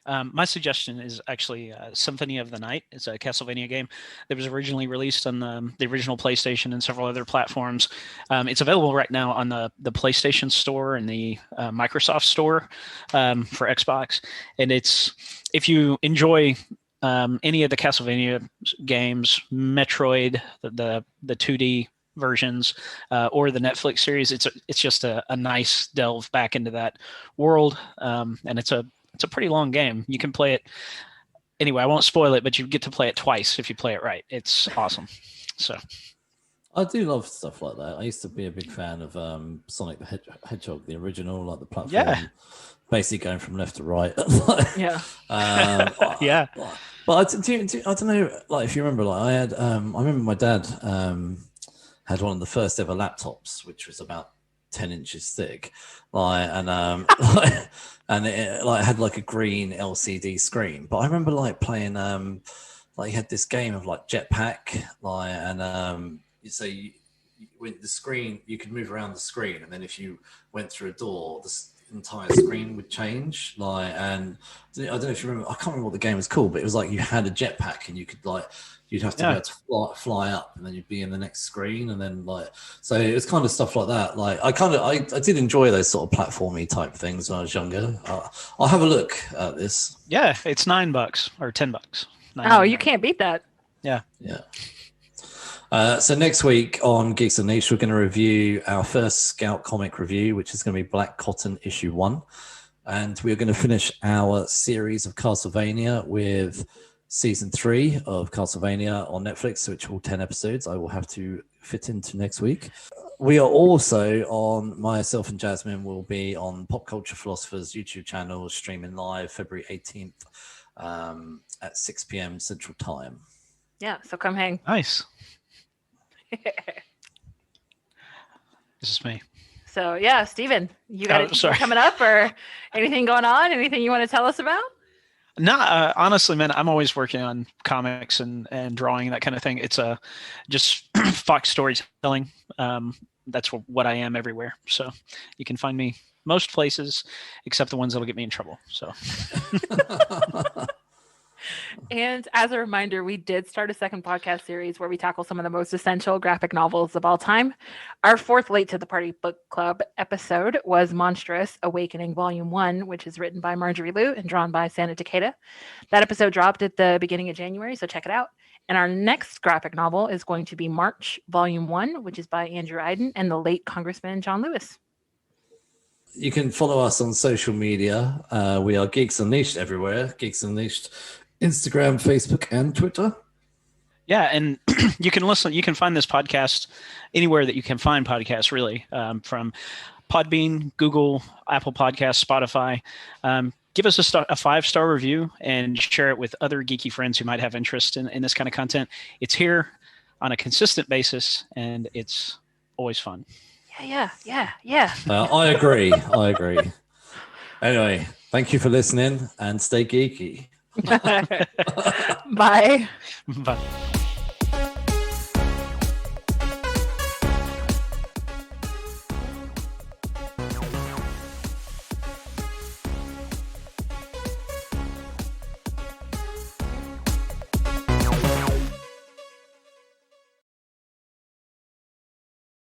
My suggestion is actually Symphony of the Night. It's a Castlevania game that was originally released on the original PlayStation and several other platforms. It's available right now on the PlayStation Store and the Microsoft Store for Xbox. And it's, if you enjoy any of the Castlevania games, Metroid, the 2D versions, or the Netflix series, it's just a nice delve back into that world, and it's a pretty long game. You can play it anyway. I won't spoil it, but you get to play it twice if you play it right. It's awesome. So I do love stuff like that. I used to be a big fan of Sonic the Hedgehog, the original, like the platform, basically going from left to right. Yeah. But I don't know, like, if you remember, like I remember my dad had one of the first ever laptops, which was about 10 inches thick, and it like had like a green LCD screen. But I remember like playing like you had this game of like Jetpack, so with the screen you could move around the screen, and then if you went through a door, the entire screen would change. And I don't know if you remember, I can't remember what the game was called, but it was like you had a jetpack and you could you'd have to be able to fly up, and then you'd be in the next screen, and then so it was kind of stuff like that. I did enjoy those sort of platformy type things when I was younger. I'll have a look at this. Yeah, it's $9 or $10. Oh, you can't beat that. Yeah. So next week on Geeks and Niche, we're going to review our first Scout comic review, which is going to be Black Cotton issue 1. And we're going to finish our series of Castlevania with season 3 of Castlevania on Netflix, which are all 10 episodes. I will have to fit into next week. We are also myself and Jasmin will be on Pop Culture Philosophers YouTube channel, streaming live February 18th at 6 p.m. Central Time. Yeah, so come hang. Nice. This is me. So yeah, Steven, you got anything coming up or anything going on? Anything you want to tell us about? No, honestly, man, I'm always working on comics and drawing, that kind of thing. It's just Fox storytelling. That's what I am everywhere. So you can find me most places except the ones that'll get me in trouble. So. And as a reminder, we did start a second podcast series where we tackle some of the most essential graphic novels of all time. Our fourth Late to the Party Book Club episode was Monstrous Awakening Volume 1, which is written by Marjorie Liu and drawn by Santa Takeda. That episode dropped at the beginning of January, so check it out. And our next graphic novel is going to be March Volume 1, which is by Andrew Iden and the late Congressman John Lewis. You can follow us on social media. We are Geeks Unleashed everywhere. Geeks Unleashed, Instagram, Facebook, and Twitter. Yeah, and you can find this podcast anywhere that you can find podcasts, really, from Podbean, Google, Apple Podcasts, Spotify. Give us a 5-star review and share it with other geeky friends who might have interest in this kind of content. It's here on a consistent basis, and it's always fun. Yeah. I agree. Anyway, thank you for listening, and stay geeky. Bye. Bye.